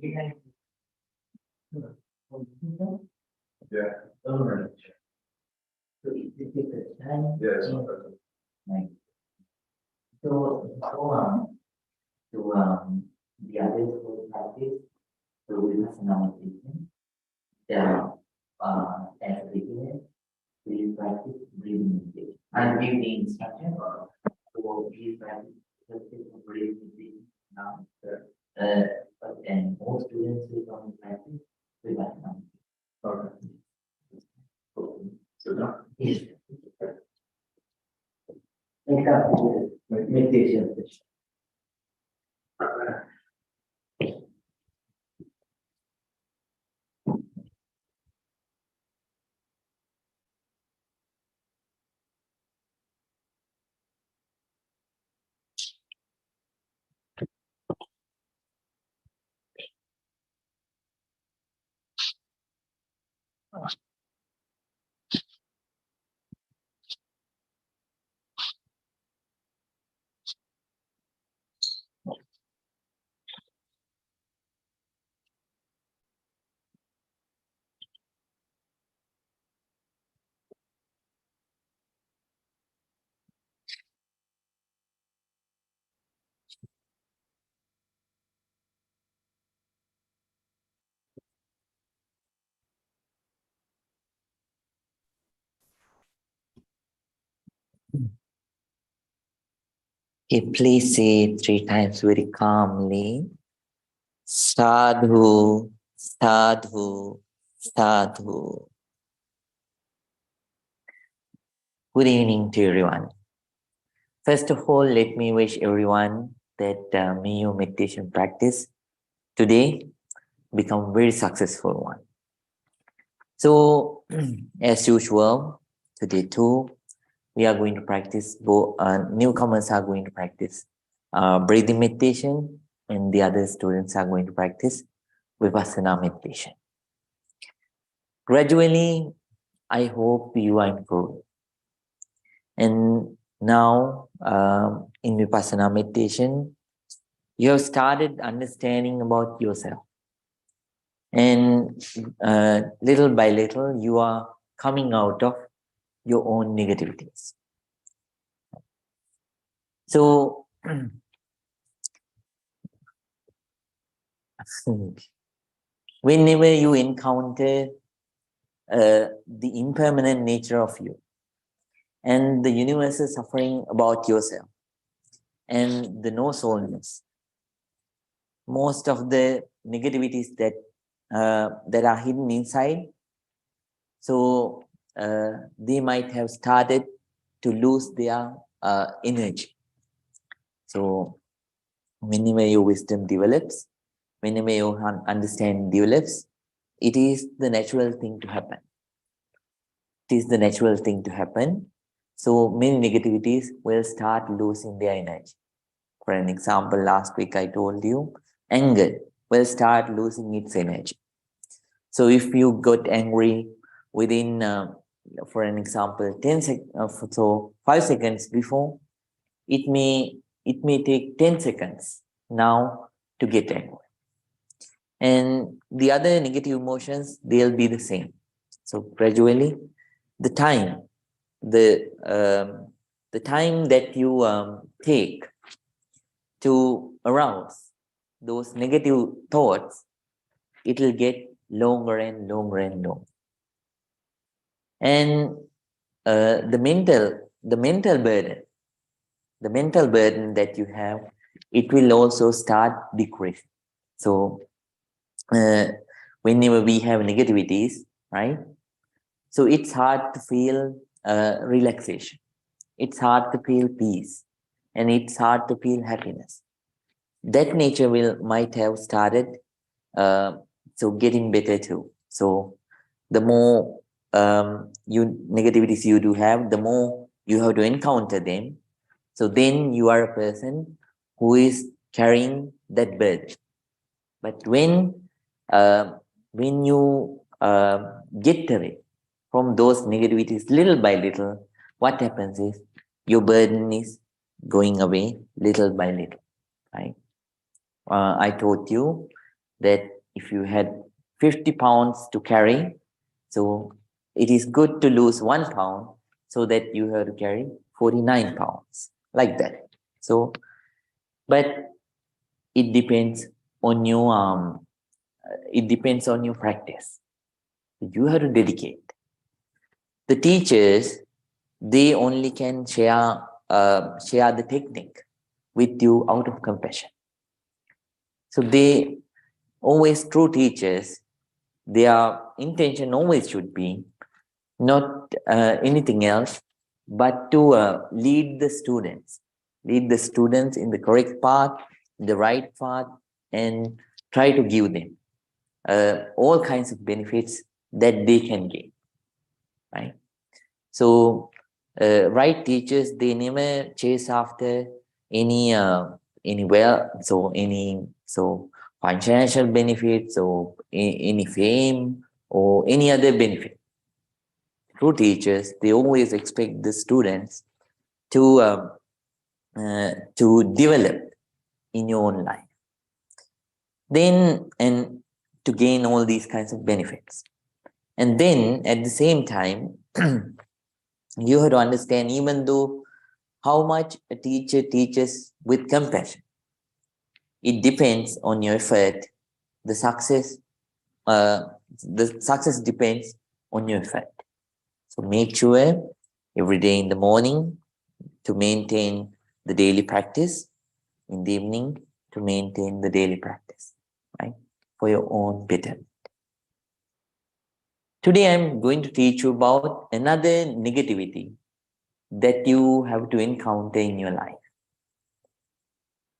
Yeah. So it's difficult time. Yes. Right. So the others will practice. So we have some meditation. As a beginner, we practice breathing meditation. I'll give the instruction. So we practice breathing meditation now. And most students will come practice with that now. Okay. Sit down. Yes. Meditation session. Okay, please say 3 times very calmly. Sadhu, sadhu, sadhu. Good evening to everyone. First of all, let me wish everyone that may your meditation practice today become very successful one. So, as usual, today too, we are going to practice, newcomers are going to practice breathing meditation, and the other students are going to practice Vipassana meditation. Gradually, I hope you are improving. And now, in Vipassana meditation, you have started understanding about yourself. And little by little, you are coming out of your own negativities. So, whenever you encounter the impermanent nature of you, and the universe is suffering about yourself, and the no-soulness, most of the negativities that are hidden inside, so they might have started to lose their energy. So whenever your wisdom develops, whenever your understanding develops, it is the natural thing to happen. It is the natural thing to happen. So many negativities will start losing their energy. For an example, last week I told you, anger will start losing its energy. So if you got angry within, for an example, 5 seconds before, it may take 10 seconds now to get angry. And the other negative emotions, they'll be the same. So gradually, the time that you take to arouse those negative thoughts, it will get longer and longer and longer. And the mental burden that you have, it will also start decreasing. So whenever we have negativities, right? So it's hard to feel relaxation. It's hard to feel peace, and it's hard to feel happiness. That nature might have started so getting better too. So the more negativities you do have, the more you have to encounter them. So then you are a person who is carrying that burden. But when you get away from those negativities little by little, what happens is your burden is going away little by little, right? I taught you that if you had 50 pounds to carry, so it is good to lose 1 pound so that you have to carry 49 pounds, like that. So, but it depends on your practice. You have to dedicate. The teachers, they only can share the technique with you out of compassion. So they always, true teachers, their intention always should be not anything else but to lead the students in the correct path, the right path, and try to give them all kinds of benefits that they can gain, right? So right teachers, they never chase after any financial benefits or any fame or any other benefit. True teachers, they always expect the students to develop in your own life, then, and to gain all these kinds of benefits. And then at the same time, you have to understand, even though how much a teacher teaches with compassion, it depends on your effort. The success depends on your effort. So make sure every day in the morning to maintain the daily practice, in the evening to maintain the daily practice, right? For your own betterment. Today I'm going to teach you about another negativity that you have to encounter in your life.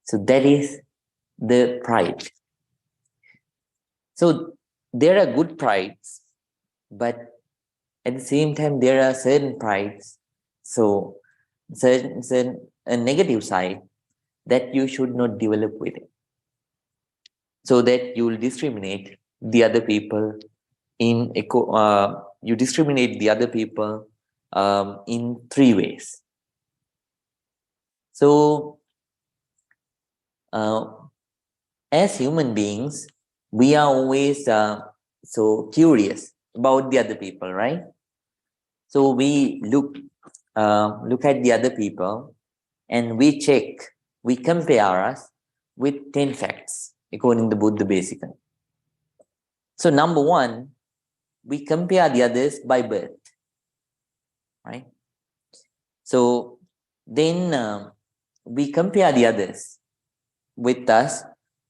So that is the pride. So there are good prides, but at the same time there are certain prides, so certain a negative side that you should not develop with it, so that you will discriminate the other people in you discriminate the other people in 3 ways. So as human beings, we are always so curious about the other people, right? So we look at the other people and we compare us with 10 facts according to Buddha basically. So number 1, we compare the others by birth, right? So then we compare the others with us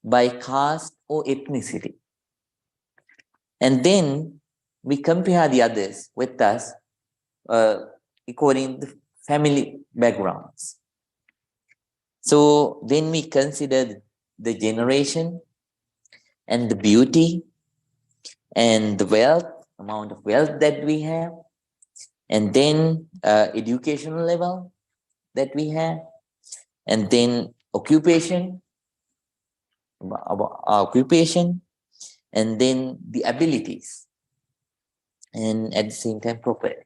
by caste or ethnicity. And then we compare the others with us according to family backgrounds. So then we consider the generation and the beauty and the amount of wealth that we have, and then educational level that we have, and then occupation, and then the abilities, and at the same time property.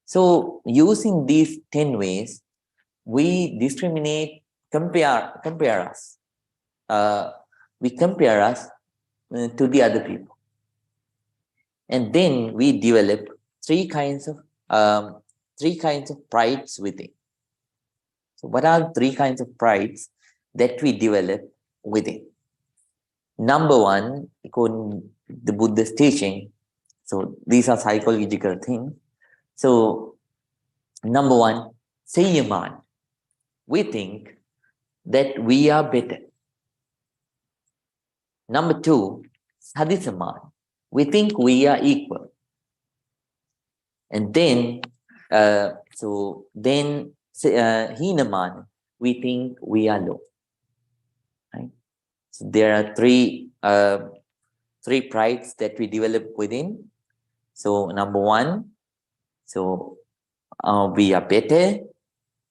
So using these 10 ways, we compare us. We compare us to the other people. And then we develop three kinds of prides within. So what are 3 kinds of prides that we develop within? Number 1, according to the Buddha's teaching, so these are psychological things. So number 1, Sayyaman. We think that we are better. Number 2, Sadisaman. We think we are equal. And then, Hinaman. We think we are low. Right? So there are 3 prides that we develop within. So number 1, so we are better,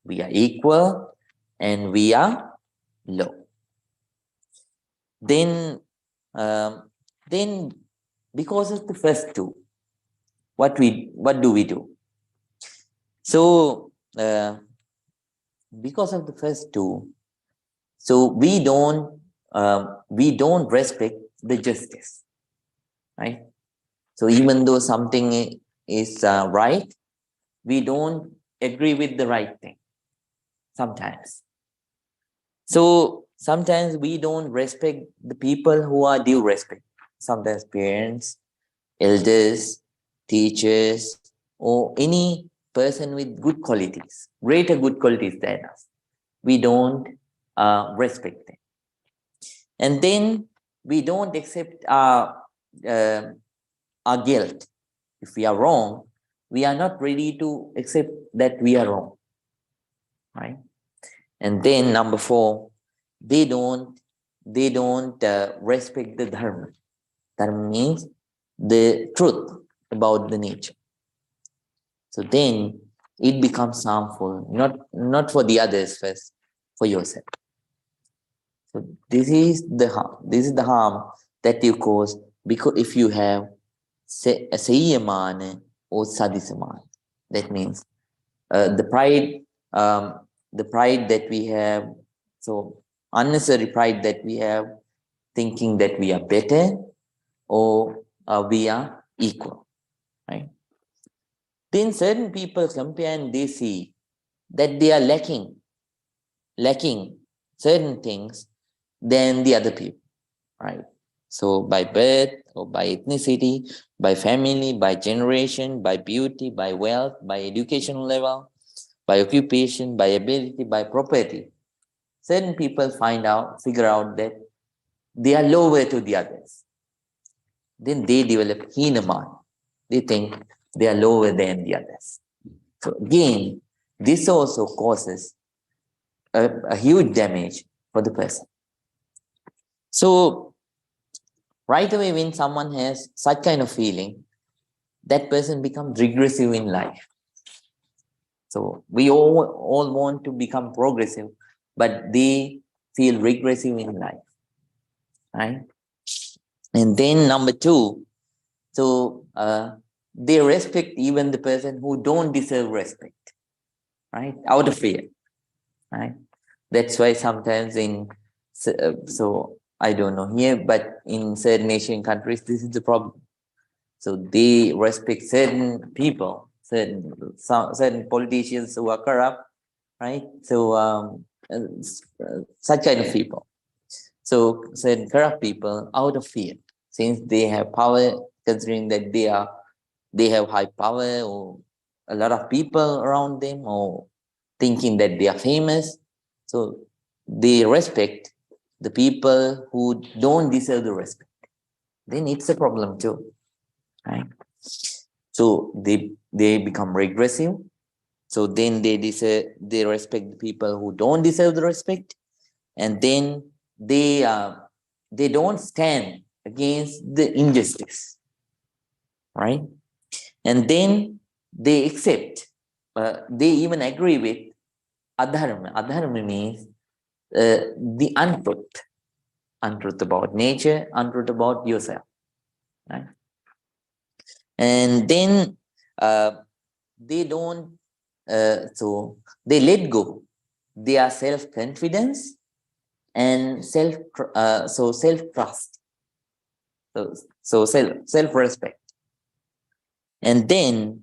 we are equal, and we are low. Then because of the first 2, what do we do? So because of the first 2, so we don't we don't respect the justice, right? So even though something is right, we don't agree with the right thing sometimes. So sometimes we don't respect the people who are due respect. Sometimes parents, elders, teachers, or any person with good qualities, greater good qualities than us. We don't respect them. And then we don't accept uh, our guilt. If we are wrong, we are not ready to accept that we are wrong, right? And then number 4, they don't respect the dharma. Dharma means the truth about the nature. So then it becomes harmful, not for the others first, for yourself. So this is the harm. This is the harm that you cause because if you have Sayyamana or Sadisamana, that means the pride that we have, so unnecessary pride that we have, thinking that we are better or we are equal, right? Then certain people compare and they see that they are lacking certain things than the other people, right? So by birth or by ethnicity, by family, by generation, by beauty, by wealth, by educational level, by occupation, by ability, by property, certain people figure out that they are lower to the others. Then they develop hinaman. They think they are lower than the others. So again, this also causes a huge damage for the person. So right away, when someone has such kind of feeling, that person becomes regressive in life. So we all want to become progressive, but they feel regressive in life, right? And then number 2, so they respect even the person who don't deserve respect, right? Out of fear, right? That's why sometimes so I don't know here, but in certain Asian countries, this is the problem. So they respect certain people, certain politicians who are corrupt, right? So such kind of people. So certain corrupt people out of fear, since they have power, considering that they have high power or a lot of people around them, or thinking that they are famous. So they respect the people who don't deserve the respect. Then it's a problem too, right? So they become regressive. So then they respect the people who don't deserve the respect, and then they don't stand against the injustice, right? And then they accept, they even agree with adharma. Adharma means the untruth about nature, untruth about yourself, right? And then they don't, so they let go their self-confidence and self-trust, so self-respect. And then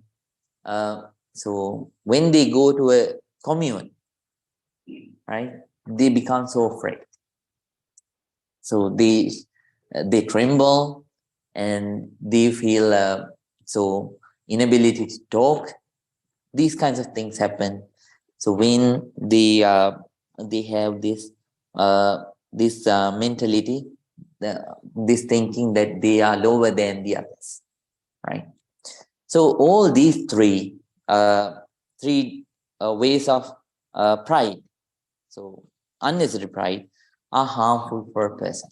so when they go to a commune, right, they become so afraid. So they tremble and they feel so inability to talk. These kinds of things happen. So when they have this mentality, this thinking that they are lower than the others, right? So all these three ways of pride, so unnecessary pride, are harmful for a person.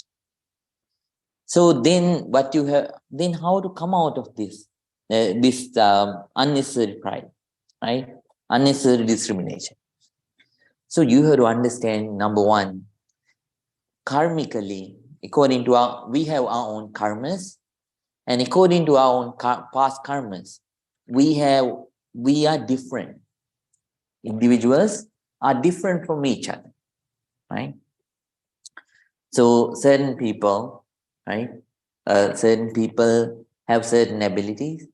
So then what you have, then how to come out of this unnecessary pride, right? Unnecessary discrimination. So you have to understand, number 1, karmically, according to we have our own karmas, and according to our own past karmas, we are different. Individuals are different from each other, right? So certain people, right? Certain people have certain abilities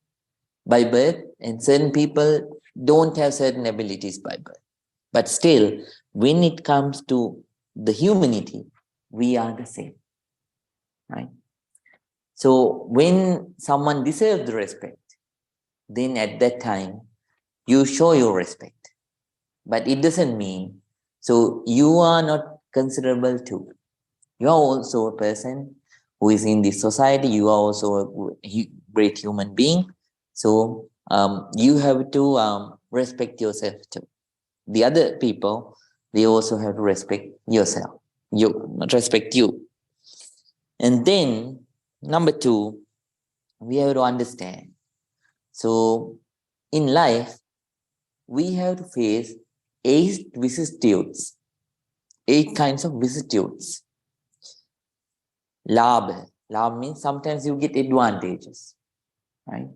by birth, and certain people don't have certain abilities by birth. But still, when it comes to the humanity, we are the same, right? So when someone deserves the respect, then at that time you show your respect. But it doesn't mean so you are not considerable too. You are also a person who is in this society. You are also a great human being. So you have to respect yourself too. The other people, they also have to respect yourself. You respect you. And then number two, we have to understand. So in life, we have to face 8 vicissitudes, 8 kinds of vicissitudes. Labh means sometimes you get advantages, right?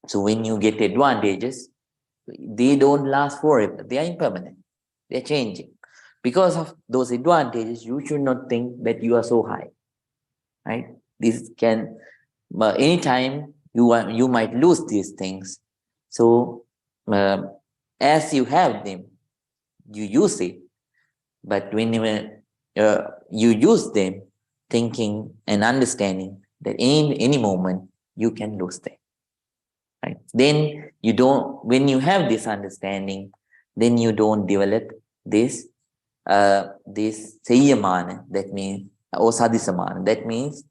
So when you get advantages, they don't last forever. They are impermanent. They're changing. Because of those advantages, you should not think that you are so high, right? This can, anytime you might lose these things. So as you have them, you use it. But whenever you use them, thinking and understanding that any moment you can lose them, right? Then you don't. When you have this understanding, then you don't develop this seyamana. That means or sadisamana. That means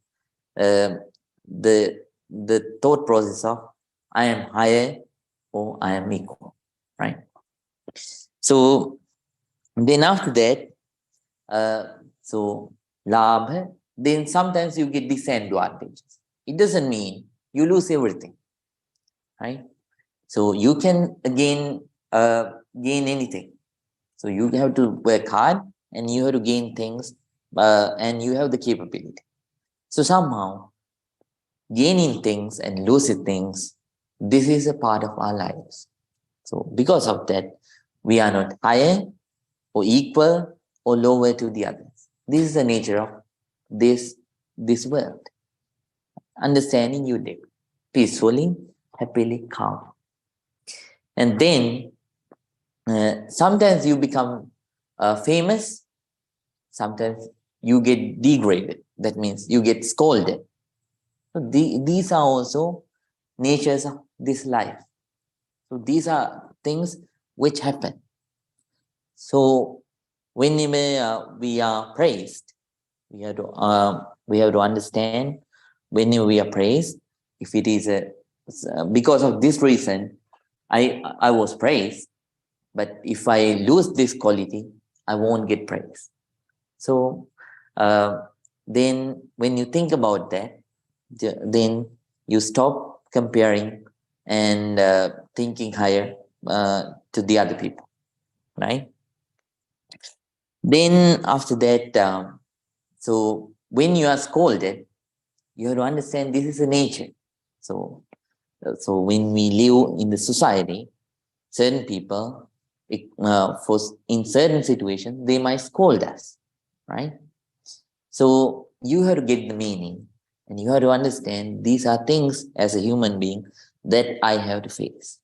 uh, the thought process of I am higher or I am equal, right? So then after that, so labh, then sometimes you get disadvantages. It doesn't mean you lose everything, right? So you can again gain anything. So you have to work hard and you have to gain things and you have the capability. So somehow gaining things and losing things, this is a part of our lives. So because of that, we are not higher or equal or lower to the others. This is the nature of this world. Understanding you live peacefully, happily, calm. And then sometimes you become famous, sometimes you get degraded. That means you get scolded. So these are also natures of this life. So these are things which happen. So whenever we are praised, we have to understand whenever we are praised, if it is because of this reason, I was praised, but if I lose this quality, I won't get praise. So then when you think about that, then you stop comparing and thinking higher to the other people, right? Then after that, so when you are scolded, you have to understand this is a nature. So, so when we live in the society, certain people, in certain situations, they might scold us, right? So you have to get the meaning, and you have to understand these are things as a human being that I have to face.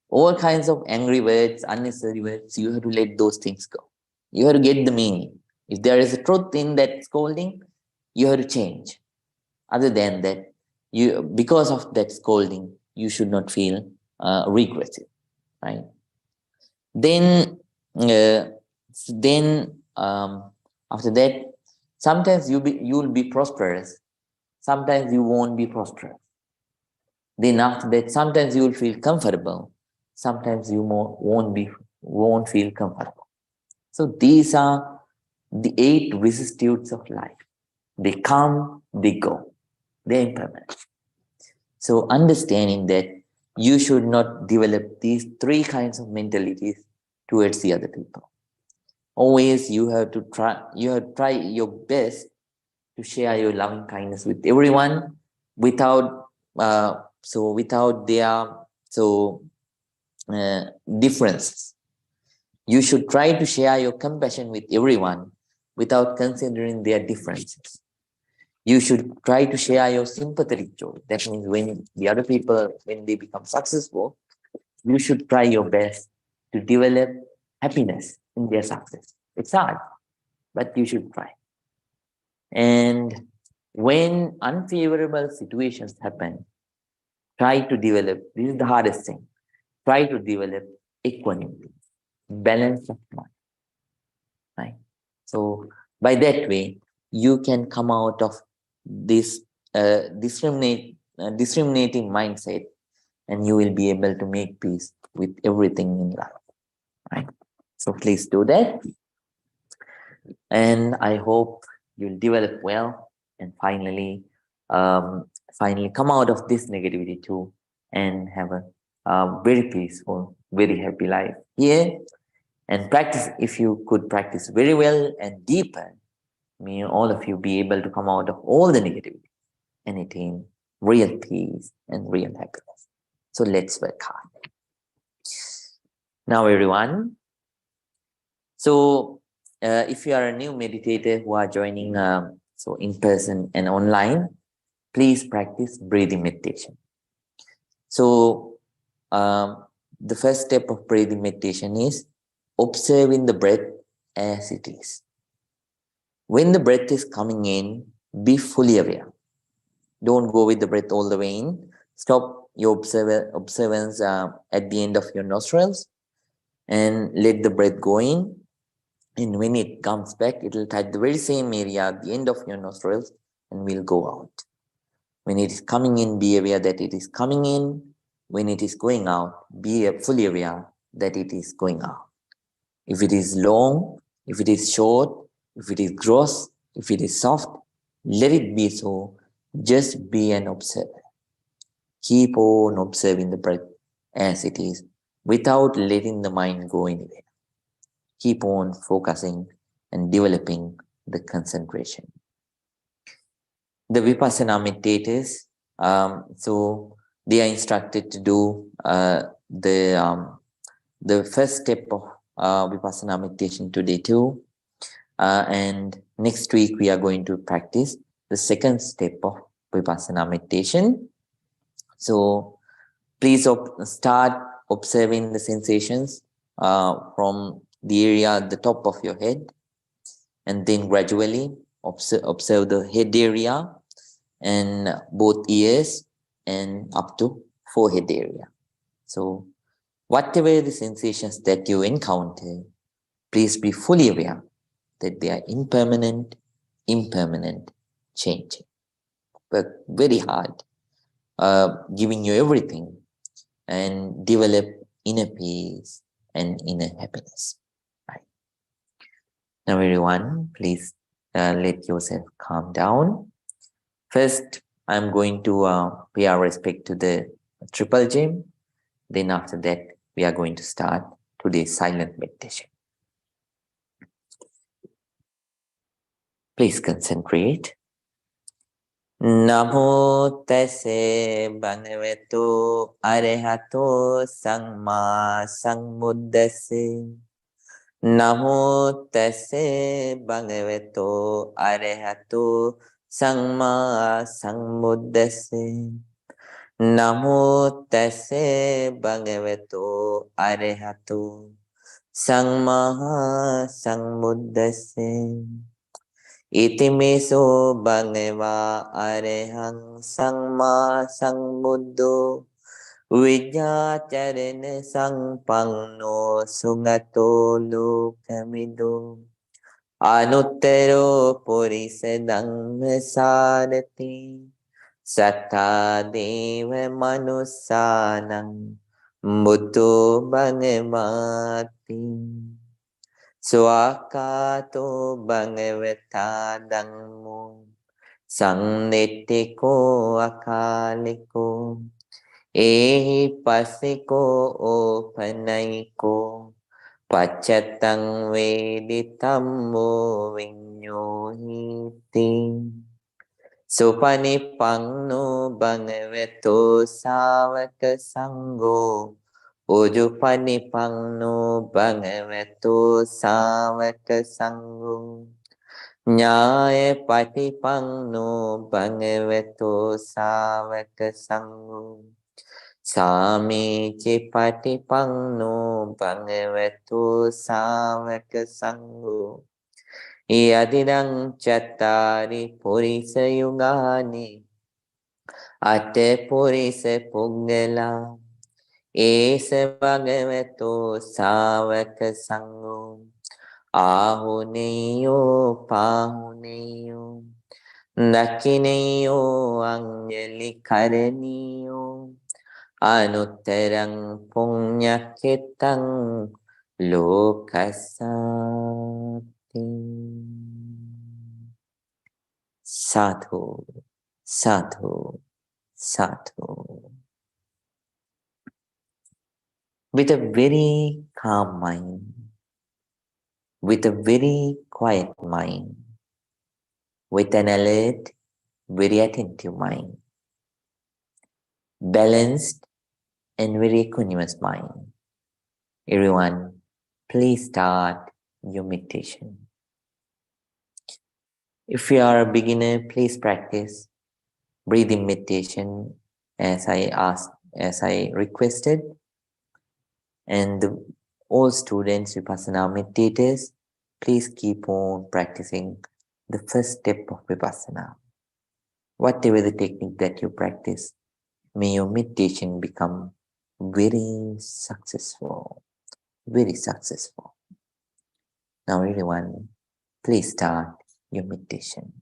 All kinds of angry words, unnecessary words, you have to let those things go. You have to get the meaning. If there is a truth in that scolding, you have to change. Other than that, you because of that scolding, you should not feel regretted, right? Then, uh, then after that, sometimes you'll be prosperous, sometimes you won't be prosperous. Then after that, sometimes you will feel comfortable, sometimes you won't feel comfortable. So these are the 8 vicissitudes of life. They come, they go, they're impermanent. So understanding that you should not develop these 3 kinds of mentalities towards the other people. Always you have to try your best to share your loving kindness with everyone without without their so differences. You should try to share your compassion with everyone without considering their differences. You should try to share your sympathetic joy. That means when the other people, when they become successful, you should try your best to develop happiness in their success. It's hard, but you should try. And when unfavorable situations happen, try to develop, this is the hardest thing, try to develop equanimity, balance of mind, right? So by that way, you can come out of this discriminating mindset, and you will be able to make peace with everything in life, right? So please do that. And I hope you'll develop well and finally come out of this negativity too and have a very peaceful, very happy life here. And practice, if you could practice very well and deeper, may all of you be able to come out of all the negativity and attain real peace and real happiness. So let's work hard. Now, everyone. So if you are a new meditator who are joining so in person and online, please practice breathing meditation. So the first step of breathing meditation is observing the breath as it is. When the breath is coming in, be fully aware. Don't go with the breath all the way in. Stop your observance at the end of your nostrils and let the breath go in. And when it comes back, it will touch the very same area at the end of your nostrils and will go out. When it is coming in, be aware that it is coming in. When it is going out, be fully aware that it is going out. If it is long, if it is short, if it is gross, if it is soft, let it be so. Just be an observer. Keep on observing the breath as it is without letting the mind go anywhere. Keep on focusing and developing the concentration. The Vipassana meditators, so they are instructed to do the first step of Vipassana meditation today too. And next week we are going to practice the second step of Vipassana meditation. So please start observing the sensations from the area at the top of your head, and then gradually observe the head area and both ears and up to forehead area. So whatever the sensations that you encounter, please be fully aware that they are impermanent, changing. Work very hard, giving you everything, and develop inner peace and inner happiness. Right. Now, everyone, please let yourself calm down. First, I'm going to pay our respect to the Triple Gem. Then after that, we are going to start today's silent meditation. Please concentrate. Namo tase bhagavato arahato samma sambuddhassa. Namo tase bhagavato arahato samma sambuddhassa. Namo tase bhagavato arahato samma sambuddhassa. Itimeso bhagava arahang samma sambuddho vijjācarana sampanno sugato lokamido anuttaro purisa dhamma sarati sattva deva manussanam buddho bhagavati. Swakato bhagavata dhammo sannittiko akaliko ehi pasiko opanayiko paccatang veditammo viññohiti. Supanipanno bhagavato savaka sangho Ujupanipanno bhagavato savaka sangho Nyaya patipanno bhagavato savaka sangho. Sami patipanno bhagavato savaka sangho. Yadidang chattari purisa yugani ate purisa puggala esa bhagavato savaka sangho. Ahuneyo pahuneyo Dakineyo anjali karaniyo Anuttarang punyakitang lokasati. Sadhu, sadhu, sadhu. With a very calm mind, with a very quiet mind, with an alert, very attentive mind, balanced and very equanimous mind. Everyone, please start your meditation. If you are a beginner, please practice breathing meditation as I requested. And all students, Vipassana meditators, please keep on practicing the first step of Vipassana. Whatever the technique that you practice, may your meditation become very successful, very successful. Now everyone, please start your meditation.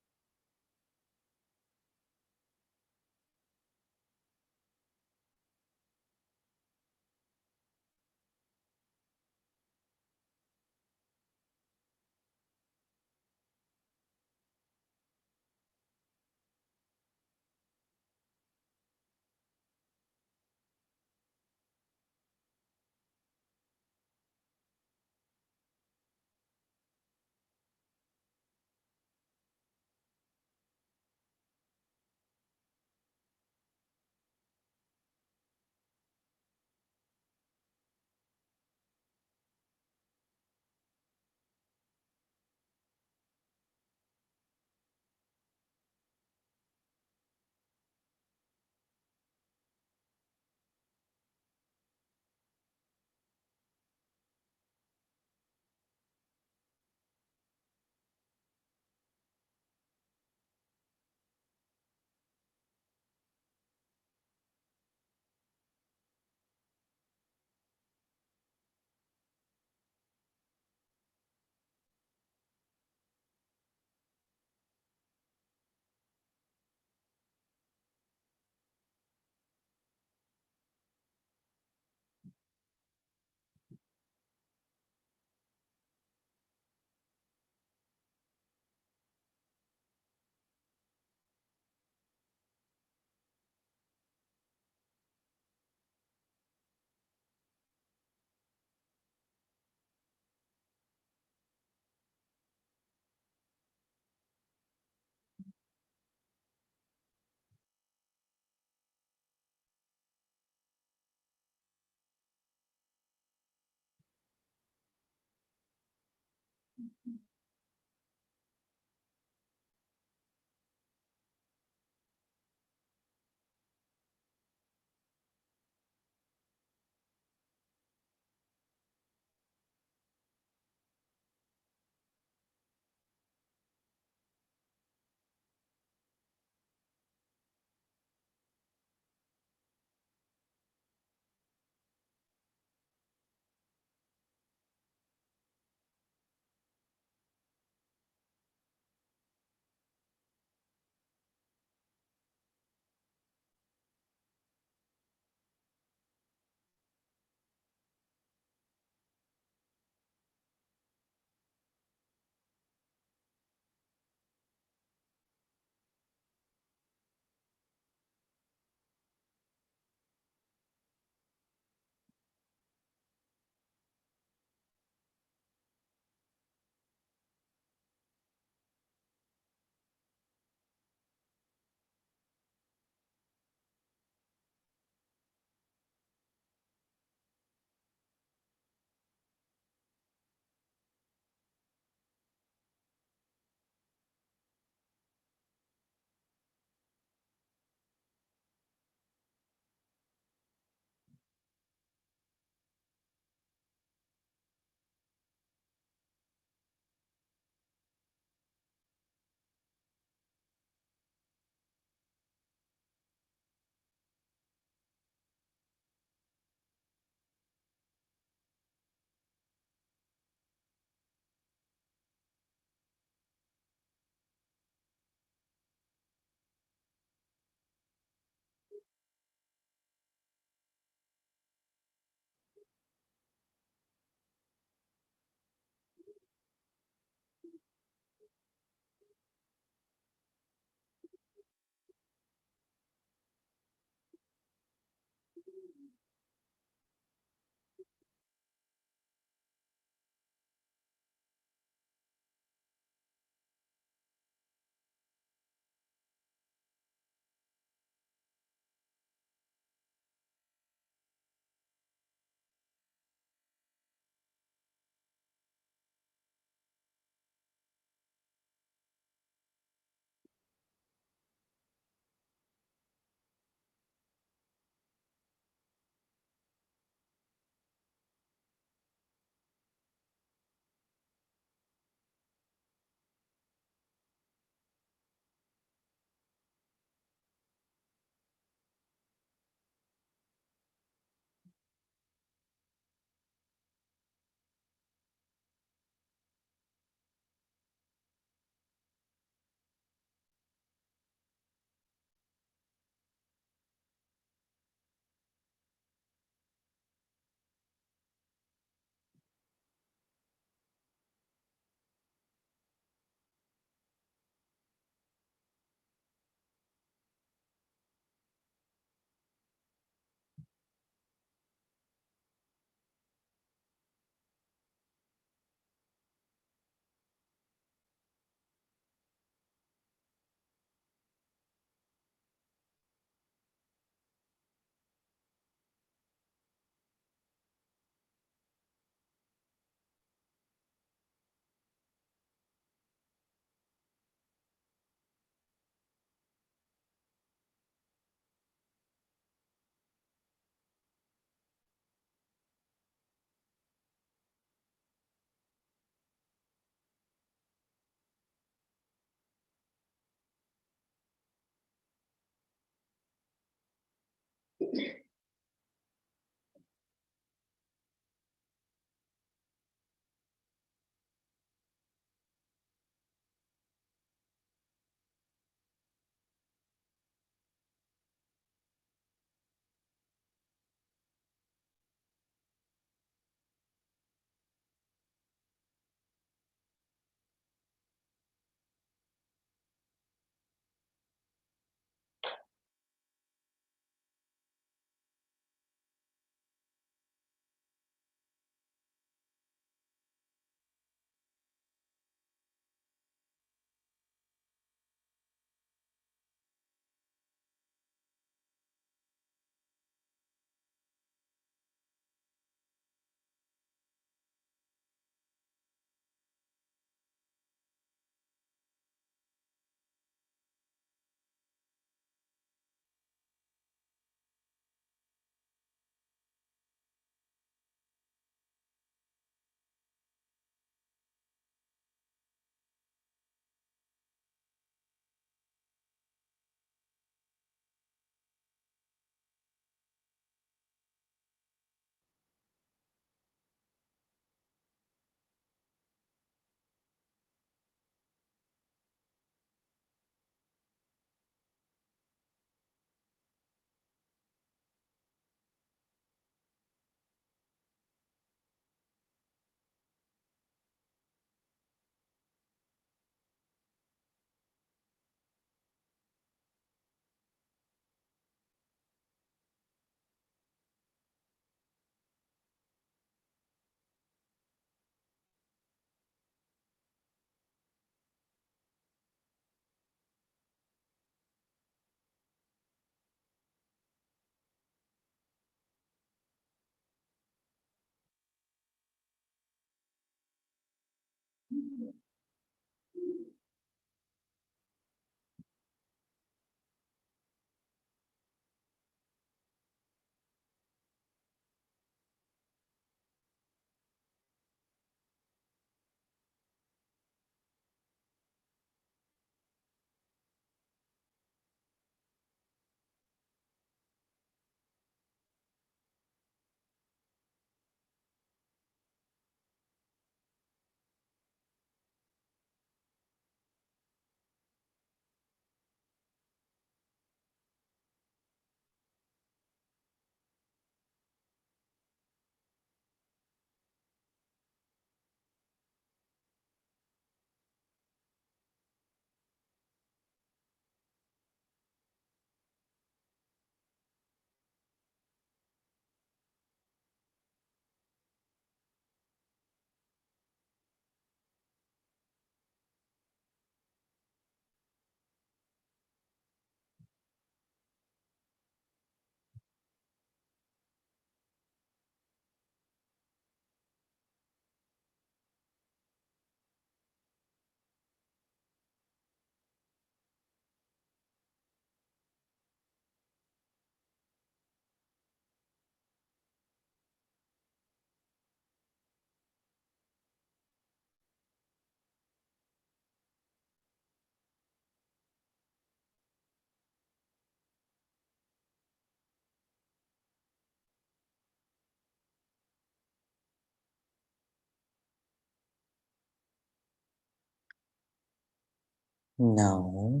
Now,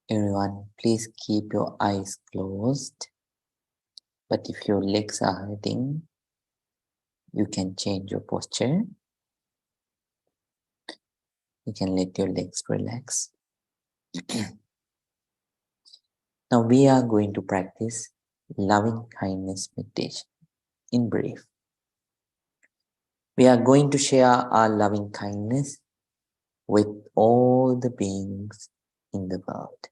everyone, please keep your eyes closed. But if your legs are hurting, you can change your posture. You can let your legs relax. Now we are going to practice loving kindness meditation. In brief, we are going to share our loving kindness with all the beings in the world.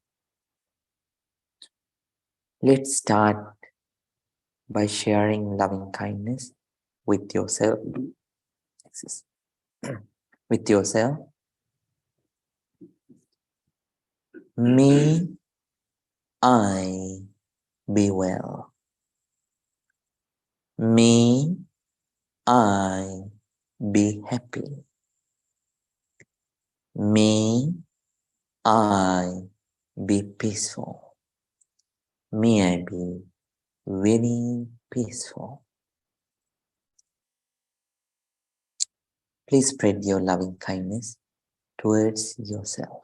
Let's start by sharing loving kindness with yourself. With yourself. May I be well. May I be happy. May I be peaceful. May I be very peaceful. Please spread your loving kindness towards yourself.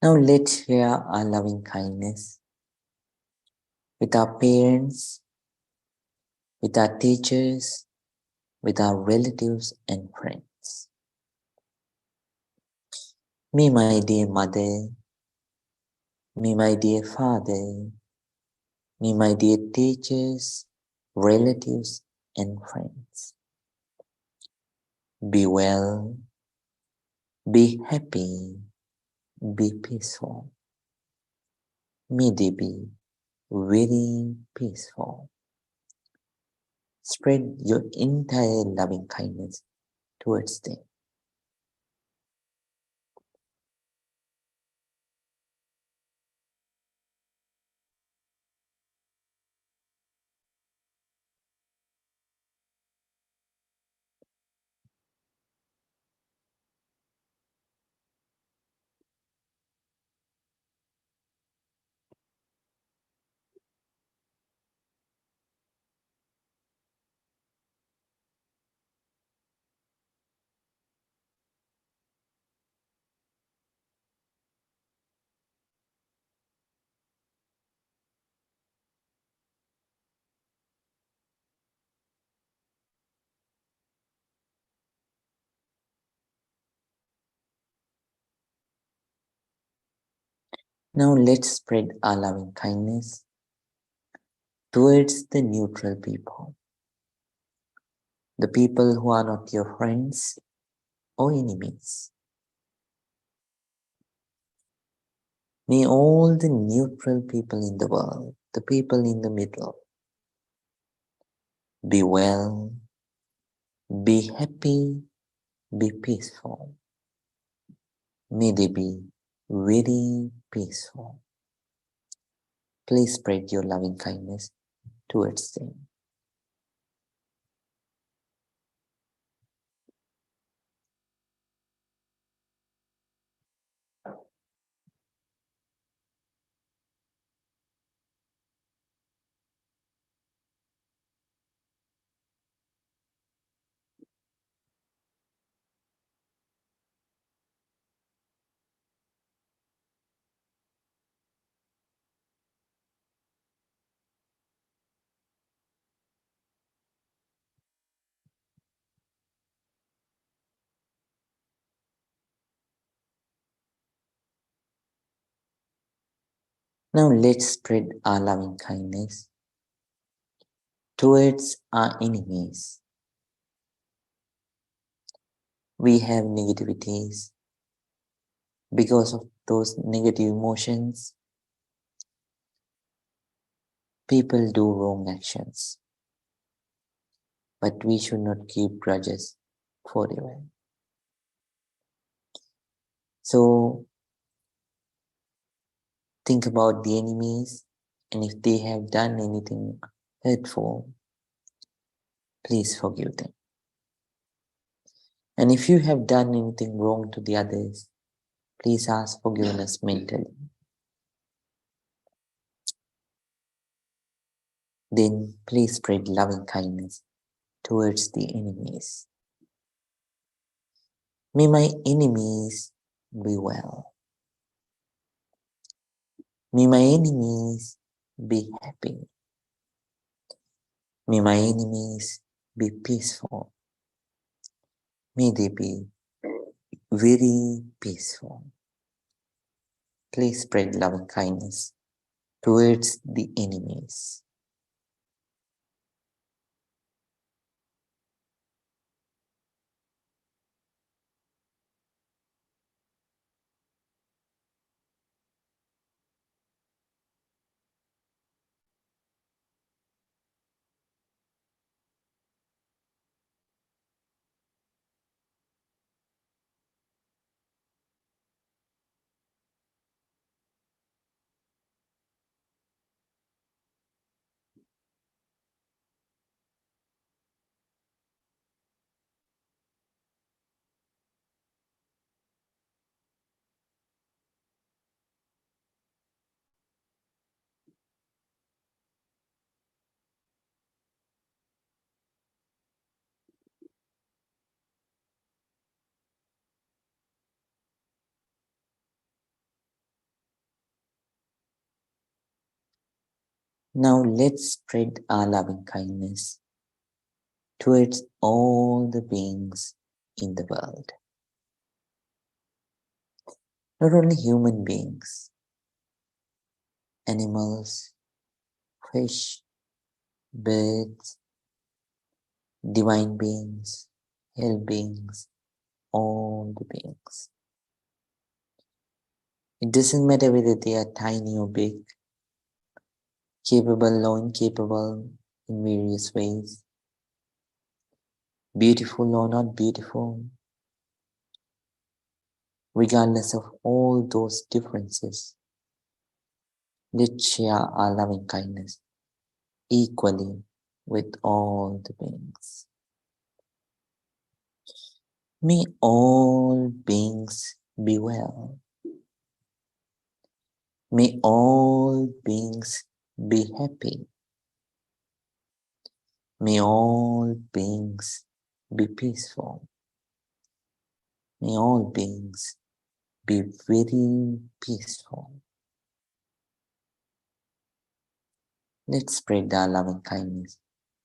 Now let's share our loving kindness with our parents, with our teachers, with our relatives and friends. May my dear mother, may my dear father, may my dear teachers, relatives and friends be well, be happy, be peaceful. May they be very peaceful. Spread your entire loving kindness towards them. Now let's spread our loving kindness towards the neutral people, the people who are not your friends or enemies. May all the neutral people in the world, the people in the middle, be well, be happy, be peaceful. May they be very peaceful. Please spread your loving kindness towards them. Now let's spread our loving kindness towards our enemies. We have negativities. Because of those negative emotions, People do wrong actions, but we should not keep grudges forever. So think about the enemies, and if they have done anything hurtful, please forgive them. And if you have done anything wrong to the others, please ask forgiveness mentally. Then please spread loving kindness towards the enemies. May my enemies be well. May my enemies be happy. May my enemies be peaceful. May they be very peaceful. Please spread loving kindness towards the enemies. Now let's spread our loving kindness towards all the beings in the world. Not only human beings, animals, fish, birds, divine beings, hell beings, all the beings. It doesn't matter whether they are tiny or big, capable or incapable in various ways, beautiful or not beautiful. Regardless of all those differences, let's share our loving kindness equally with all the beings. May all beings be well. May all beings be happy. May all beings be peaceful. May all beings be very peaceful. Let's spread our loving kindness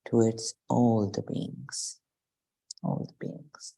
towards all the beings. All the beings.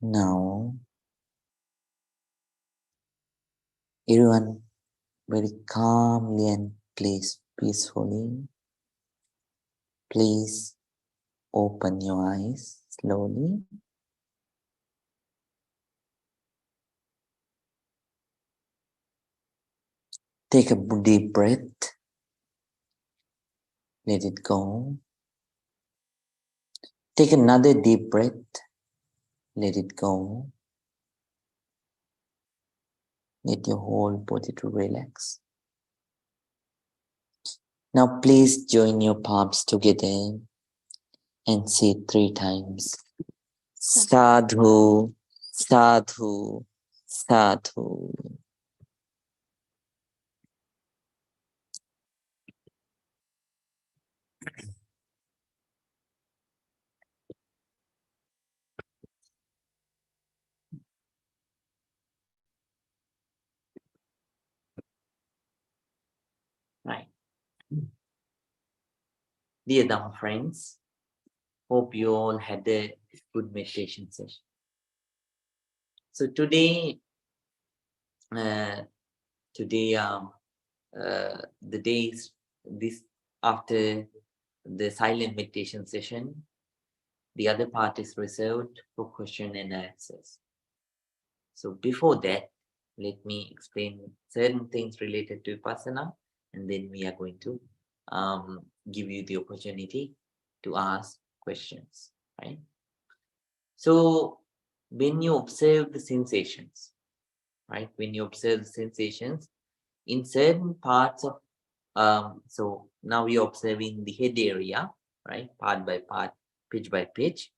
Now, everyone very calmly and peacefully, please open your eyes slowly. Take a deep breath Let it go. Take another deep breath. Let it go. Let your whole body to relax. Now please join your palms together and say it 3 times. Sadhu, sadhu, sadhu. Right. Dear Dhamma friends, hope you all had a good meditation session. So today, the day is this after the silent meditation session. The other part is reserved for question and answers. So before that, let me explain certain things related to Vipassana, and then we are going to give you the opportunity to ask questions, right? So when you observe the sensations, right? When you observe the sensations in certain parts of, so now we are observing the head area, right? Part by part, pitch by pitch.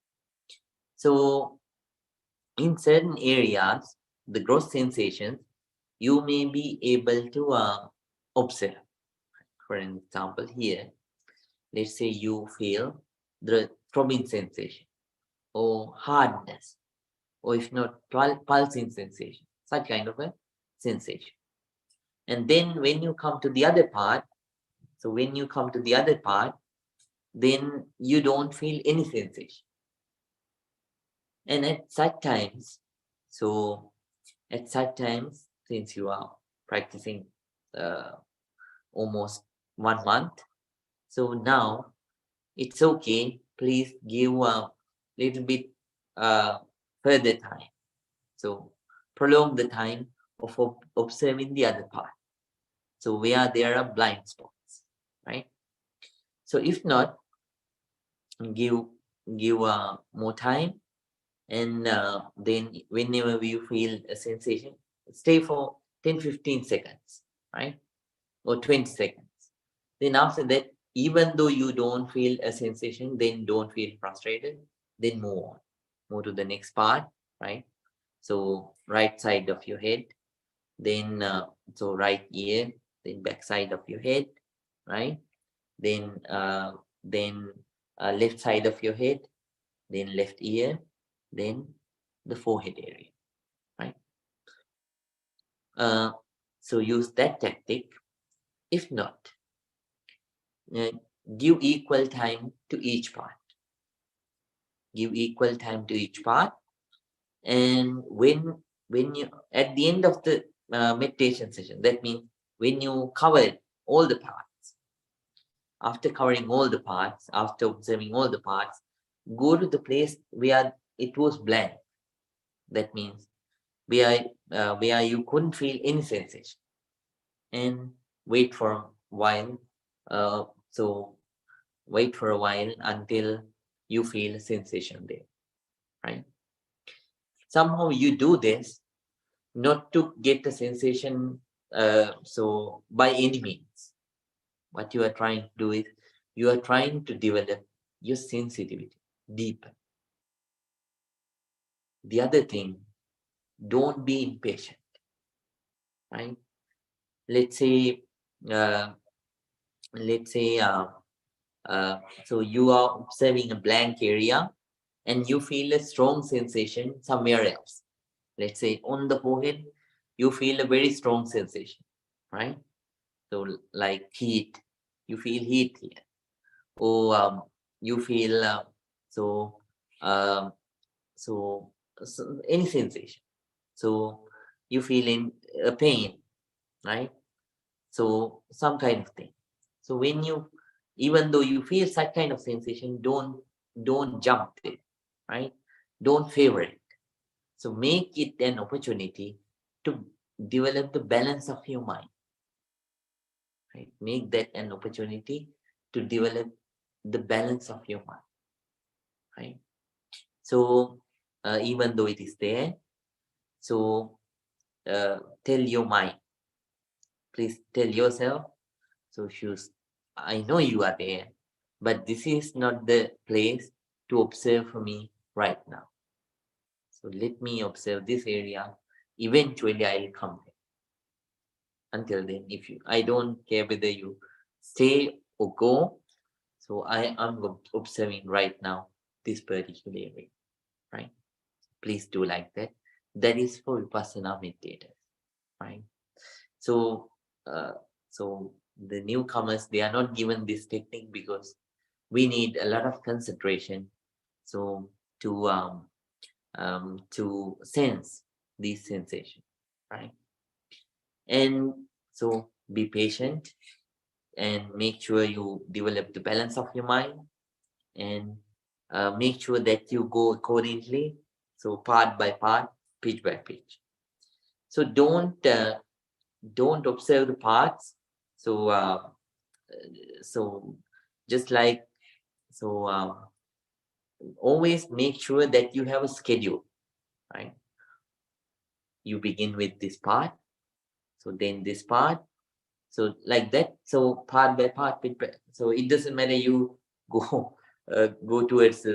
So in certain areas, the gross sensations, you may be able to observe. For example, here, let's say you feel the throbbing sensation or hardness, or if not, pulsing sensation, such kind of a sensation. And then when you come to the other part, so when you come to the other part, then you don't feel any sensation. And at such times, since you are practicing almost 1 month, so now it's okay. Please give a little bit further time. So prolong the time of observing the other part. So where there are blind spots, right? So if not, give more time, and then whenever you feel a sensation, stay for 10-15 seconds, right? Or 20 seconds. Then after that, even though you don't feel a sensation, then don't feel frustrated, then move on. Move to the next part, right? So right side of your head, then so right ear, then back side of your head, right? Then left side of your head, then left ear, then the forehead area, right? So use that tactic. If not, give equal time to each part. Give equal time to each part, and when you at the end of the meditation session, that means when you cover all the parts, after covering all the parts, after observing all the parts, go to the place where it was blank. That means where you couldn't feel any sensation, and wait for a while. So wait for a while until you feel a sensation there, right? Somehow you do this not to get a sensation, so by any means. What you are trying to do is you are trying to develop your sensitivity deeper. The other thing, don't be impatient, right? Let's say uh, let's say so you are observing a blank area and you feel a strong sensation somewhere else. Let's say on the forehead, you feel a very strong sensation, right? So like heat, you feel heat here, or you feel so, um, so so any sensation. So you feel in a pain, right? So some kind of thing. So when you, even though you feel such kind of sensation, don't jump there, right? Don't favor it. So make it an opportunity to develop the balance of your mind, right? Make that an opportunity to develop the balance of your mind, right? So even though it is there, so tell your mind, please tell yourself, so shoes, I know you are there, but this is not the place to observe for me right now. So let me observe this area. Eventually I'll come there. Until then, if you, I don't care whether you stay or go, so I am observing right now this particular area, right? Please do like that. That is for Vipassana meditators, right? So, so the newcomers, they are not given this technique because we need a lot of concentration. So to sense these sensations, right? And so be patient and make sure you develop the balance of your mind, and make sure that you go accordingly. So part by part, pitch by pitch. So don't observe the parts. So just like always make sure that you have a schedule, right? You begin with this part, so then this part, so like that. So part by part, so it doesn't matter you go go towards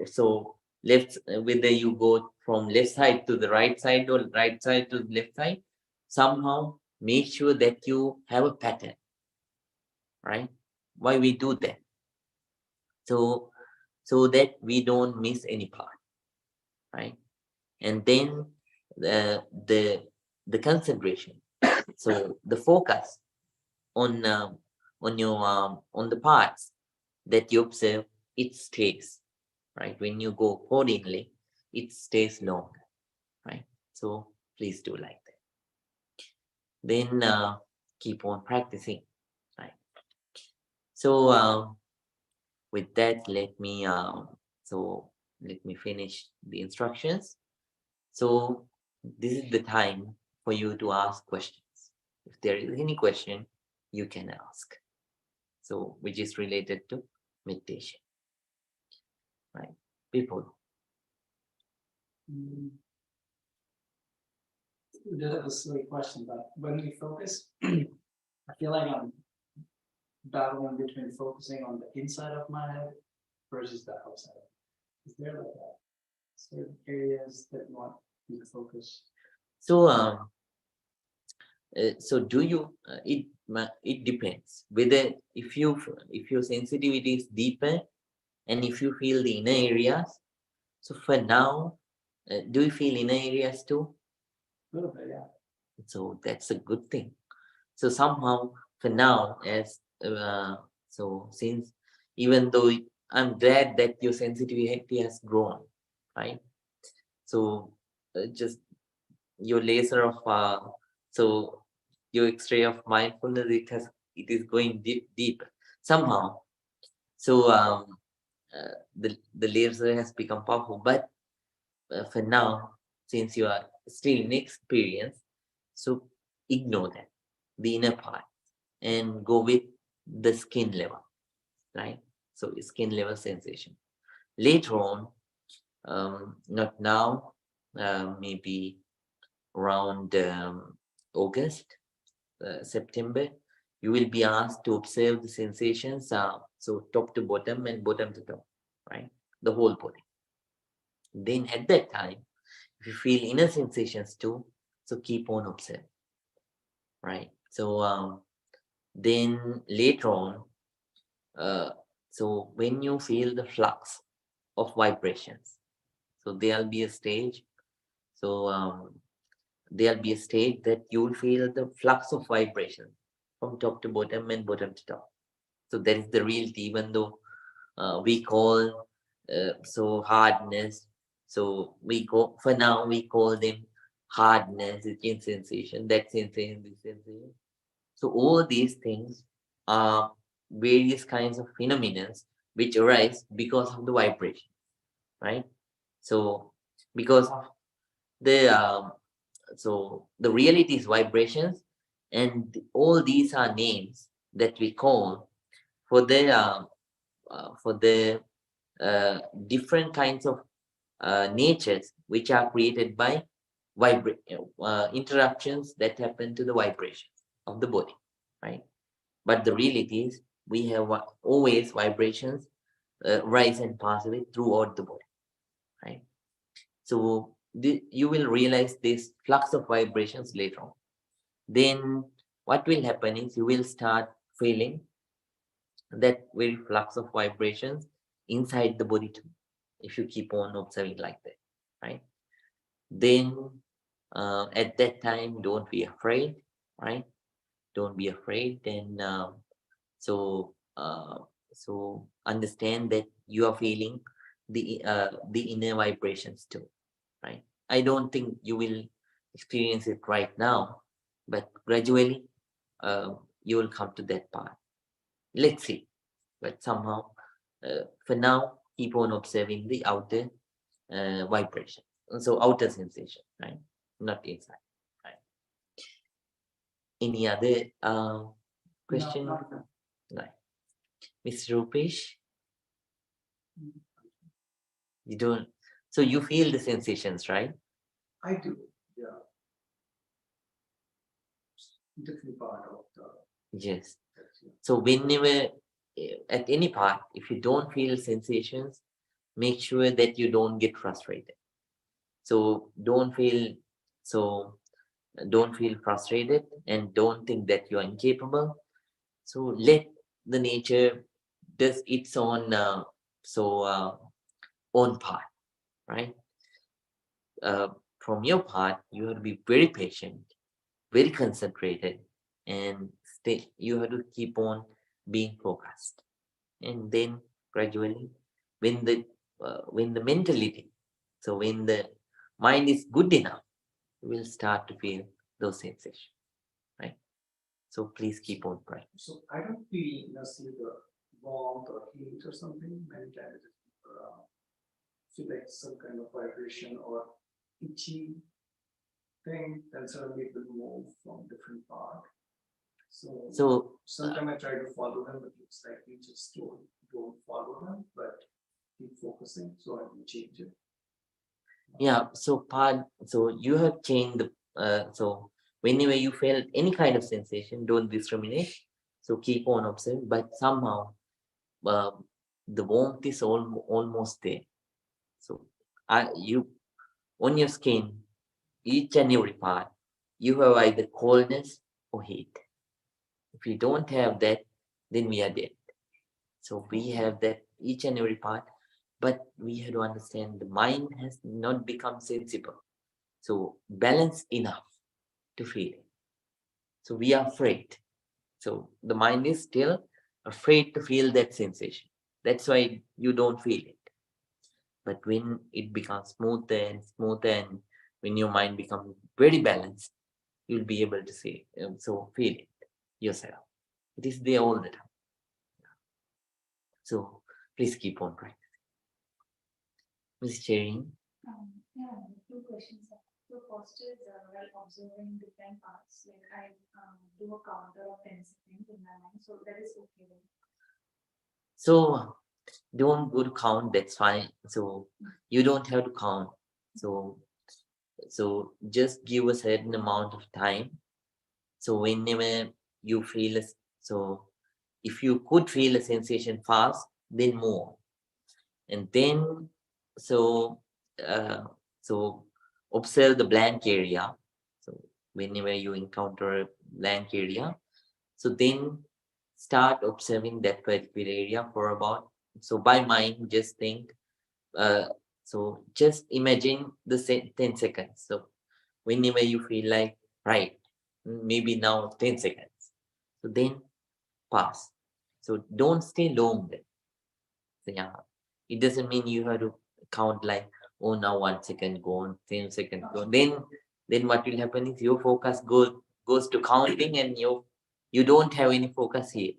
so left, whether you go from left side to the right side or right side to the left side, somehow make sure that you have a pattern, right? Why we do that? So that we don't miss any part, right? And then the concentration, so the focus on your on the parts that you observe, it stays, right? When you go accordingly, it stays longer, right? So please do like that. Then keep on practicing, right? So with that, let me finish the instructions. So this is the time for you to ask questions. If there is any question, you can ask. So which is related to meditation, right? People. That is a silly question, but when we focus, I feel like I'm battling between focusing on the inside of my head versus the outside. Is there like certain areas that you want me to focus? So so do you? It depends whether if your sensitivity is deeper, and if you feel the inner areas. So for now, do you feel inner areas too? A little bit, yeah. So that's a good thing. So somehow for now, as so since, even though I'm glad that your sensitivity has grown, right? So just your laser of so your X-ray of mindfulness, it is going deep somehow. So the laser has become powerful, but for now, since you are still in experience, so ignore that, the inner part, and go with the skin level, right? So skin level sensation. Later on, not now, maybe around August, September, you will be asked to observe the sensations, so top to bottom and bottom to top, right? The whole body. Then at that time, if you feel inner sensations too, so keep on observing, right? So then later on, so when you feel the flux of vibrations, so there'll be a stage. So there'll be a stage that you'll feel the flux of vibration from top to bottom and bottom to top. So that is the reality, even though we call so hardness. So we go for now, we call them hardness, itching sensation, that sensation, this sensation. So all these things are various kinds of phenomena which arise because of the vibration, right? So because of the so the reality is vibrations, and all these are names that we call for the different kinds of natures which are created by interruptions that happen to the vibrations of the body, right? But the reality is we have always vibrations rise and pass away throughout the body, right? So you will realize this flux of vibrations later on. Then what will happen is you will start feeling that very flux of vibrations inside the body too, if you keep on observing like that, right? Then at that time, don't be afraid, right? Don't be afraid. And so understand that you are feeling the inner vibrations too, right? I don't think you will experience it right now, but gradually you will come to that part. Let's see. But somehow, for now, keep on observing the outer vibration. So outer sensation, right? Not inside. Right. Any other question? No. Right. Mr. Rupesh, you don't. So you feel the sensations, right? I do, yeah. Different part of the. Yes. So whenever, at any part, if you don't feel sensations, make sure that you don't get frustrated. So don't feel frustrated and don't think that you are incapable. So let the nature does its own own part, right? From your part, you have to be very patient, very concentrated, and stay. You have to keep on being focused, and then gradually, when the mentality, so when the mind is good enough, you will start to feel those sensations, right? So please keep on praying. So I don't feel necessarily the warmth or heat or something. Many times feel like some kind of vibration or itchy thing, then suddenly it will move from different part. So sometimes I try to follow them, but it's like we just don't follow them, but keep focusing, so I will change it. Yeah, so you have changed the so whenever you felt any kind of sensation, don't discriminate. So keep on observing, but somehow the warmth is almost there. So you on your skin, each and every part, you have either coldness or heat. If we don't have that, then we are dead. So we have that each and every part, but we have to understand the mind has not become sensible. So balanced enough to feel it. So we are afraid. So the mind is still afraid to feel that sensation. That's why you don't feel it. But when it becomes smoother and smoother, and when your mind becomes very balanced, you'll be able to see so feel it yourself. It is there all the time. So please keep on practicing. Ms. Cherry. Yeah, two questions. So first is while observing different parts, like I do a counter of 10 seconds in my mind, so that is okay. So don't go to count, that's fine. So you don't have to count. So just give a certain amount of time. So whenever you feel so if you could feel a sensation fast, then more. And then so uh, so observe the blank area. So whenever you encounter a blank area, so then start observing that particular area for about, so by mind just think so just imagine the 10 seconds. So whenever you feel like, right, maybe now 10 seconds, so then pass. So don't stay long there. So yeah, it doesn't mean you have to count like, oh, now 1 second gone, 10 seconds gone. Then what will happen is your focus goes to counting, and you don't have any focus here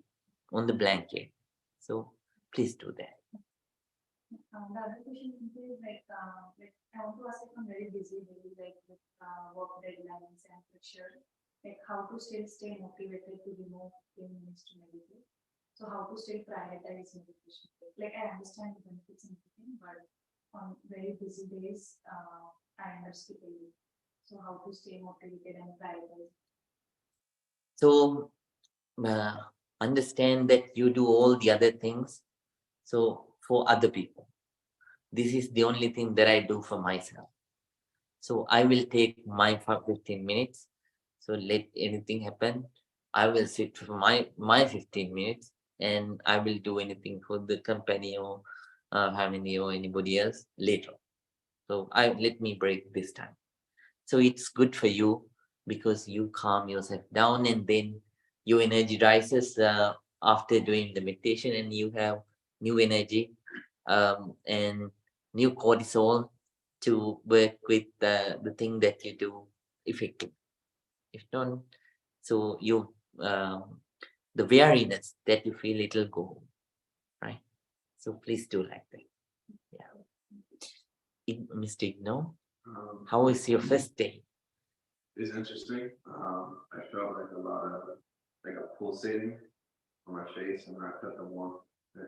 on the blanket. So please do that. The other question is like I want to ask if I'm very busy, really like with work deadlines and pressure, like how to still stay motivated to remove 15 minutes to meditate. So how to still prioritize meditation? Like I understand the benefits and everything, but on very busy days, I end up skipping it. So how to stay motivated and prioritize? So understand that you do all the other things. So for other people, this is the only thing that I do for myself. So I will take my 15 minutes. So let anything happen. I will sit for my 15 minutes, and I will do anything for the company or family or anybody else later. So let me break this time. So it's good for you because you calm yourself down, and then your energy rises after doing the meditation, and you have new energy and new cortisol to work with the thing that you do effective. If not, so you the weariness that you feel, it'll go, right? So please do like that. Yeah. Mr. No, how is your first day? It's interesting. I felt like a lot of like a pulsating on my face, and I felt the warmth. I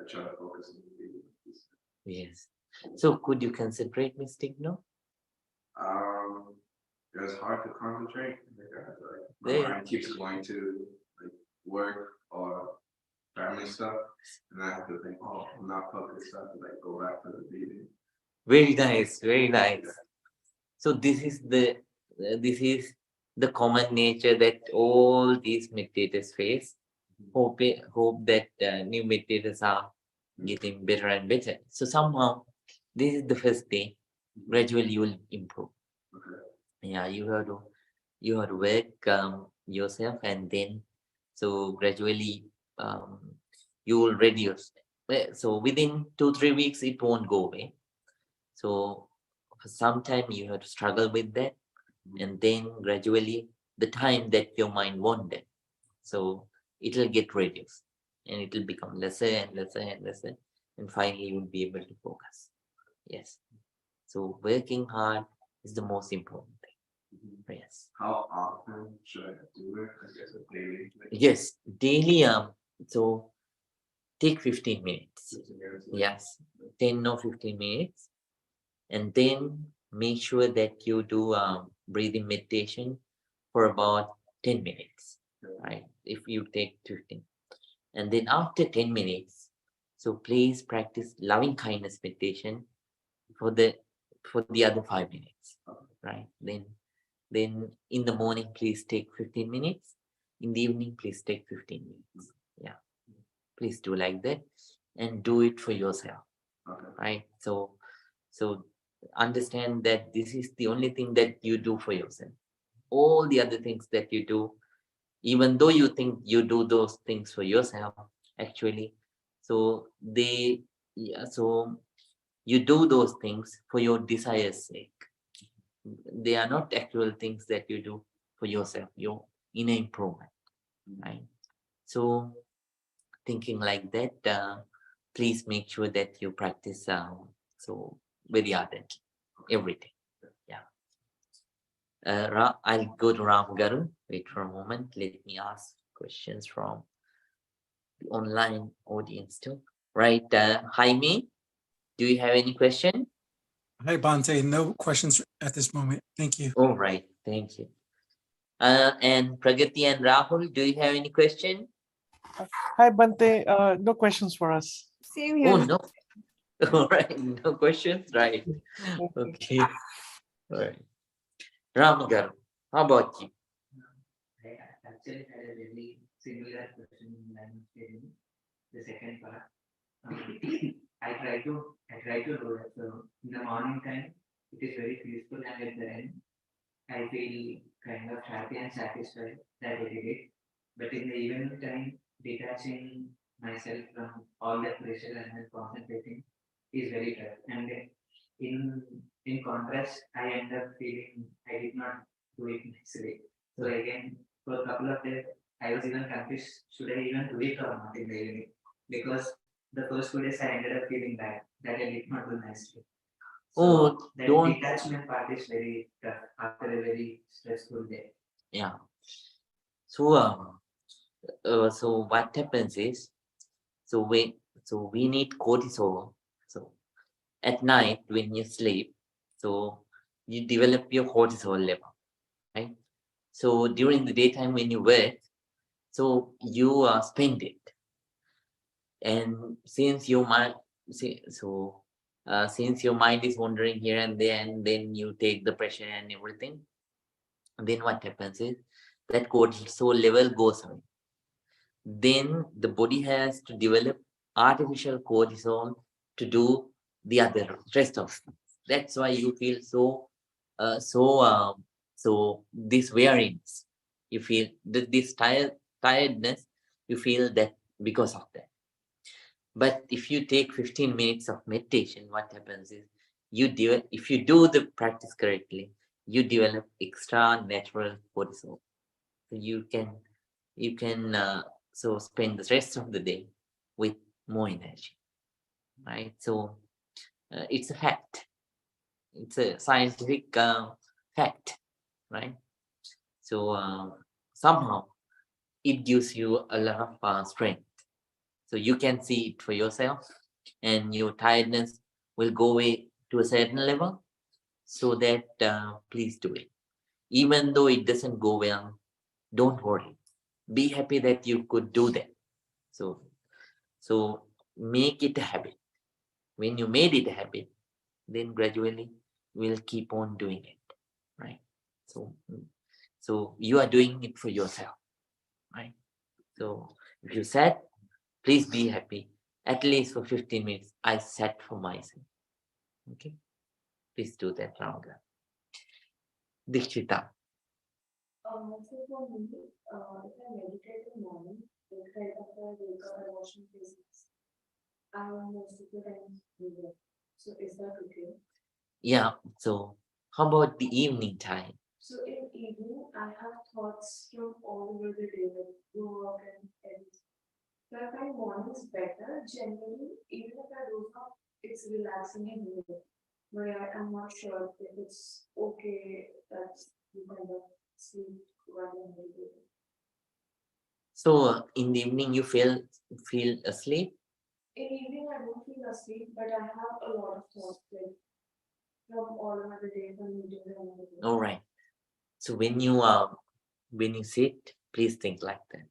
try to focus on the breathing. Yes. So could you concentrate, Mr. No? It was hard to concentrate. Like, my There. mind keeps going to like work or family stuff, and I have to think, oh, I'm not focused. I have to like go back to the breathing. Very nice, very nice. So this is the common nature that all these meditators face. Hope that new meditators are getting better and better. So somehow this is the first day. Gradually you will improve. Okay. Yeah, you have to work yourself, and then so gradually you will reduce. So within 2-3 weeks it won't go away. So for some time you have to struggle with that, and then gradually the time that your mind wanted, so it will get reduced, and it will become lesser and lesser and lesser, and finally you will be able to focus. Yes. So working hard is the most important thing. Yes. How often should I do it? I guess a daily. Like, Yes, daily. So take 15 minutes. 15 minutes. Yes, 10 or 15 minutes, and then make sure that you do breathing meditation for about 10 minutes, right? If you take 15, and then after 10 minutes, so please practice loving kindness meditation for the other 5 minutes, right? Then in the morning, please take 15 minutes. In the evening, please take 15 minutes. Yeah, please do like that, and do it for yourself, Okay. right? So understand that this is the only thing that you do for yourself. All the other things that you do, even though you think you do those things for yourself, actually, so so you do those things for your desire's sake. They are not actual things that you do for yourself, your inner improvement, right? So thinking like that, please make sure that you practice so very ardently every day. Yeah. I'll go to Ram Garu. Wait for a moment. Let me ask questions from the online audience too. Right, Jaime, do you have any question? Hi, Bante. No questions at this moment. Thank you. All right, thank you. And Pragati and Rahul, do you have any question? Hi, Bante. No questions for us. Same here. Oh no. All right, no questions. Right. Okay. All right. Ram Garu, how about you? I actually had a really similar question in line of sharing the second part. I try to do that. So in the morning time, it is very peaceful, and at the end, I feel kind of happy and satisfied that I did it. But in the evening time, detaching myself from all the pressure and then concentrating is very tough. And in in contrast, I end up feeling I did not do it nicely. So again, for a couple of days, I was even confused, should I even do it or not in the evening? Because the first 2 days I ended up feeling bad that I did not do nicely. So Oh, that don't. detachment part is very tough after a very stressful day. Yeah. So So what happens is, we need cortisol. So at night when you sleep, so you develop your cortisol level, right? So during the daytime when you work, so you spend it, and since your mind, since your mind is wandering here and there, and then you take the pressure and everything, then what happens is that cortisol level goes away. Then the body has to develop artificial cortisol to do the other rest of things. That's why you feel uh, so so this weariness, you feel this tiredness, you feel that because of that. But if you take 15 minutes of meditation, what happens is if you do the practice correctly, you develop extra natural cortisol. So you can spend the rest of the day with more energy, right? So it's a fact. It's a scientific fact, right? So somehow it gives you a lot of strength. So you can see it for yourself, and your tiredness will go away to a certain level. So that please do it. Even though it doesn't go well, don't worry. Be happy that you could do that. So make it a habit. When you made it a habit, then gradually we'll keep on doing it, right? So you are doing it for yourself, right? So if you said, please be happy, at least for 15 minutes, I sat for myself. Okay, please do that, Ranga. Dikshita. So for me, if I meditate in the morning, like right after I wake up, I wash my face, I most of the time do that. So is that okay? Yeah, so how about the evening time? So in evening, I have thoughts from all over the day, like work and everything. So I find mornings better. Generally, even if I do not, it's relaxing and good. But I'm not sure if it's okay that you kind of sleep while you're meditating. So in the evening you feel asleep? In evening, I don't feel asleep, but I have a lot of thoughts like from all over the day, from meetings and everything. All right. So when you sit, please think like that.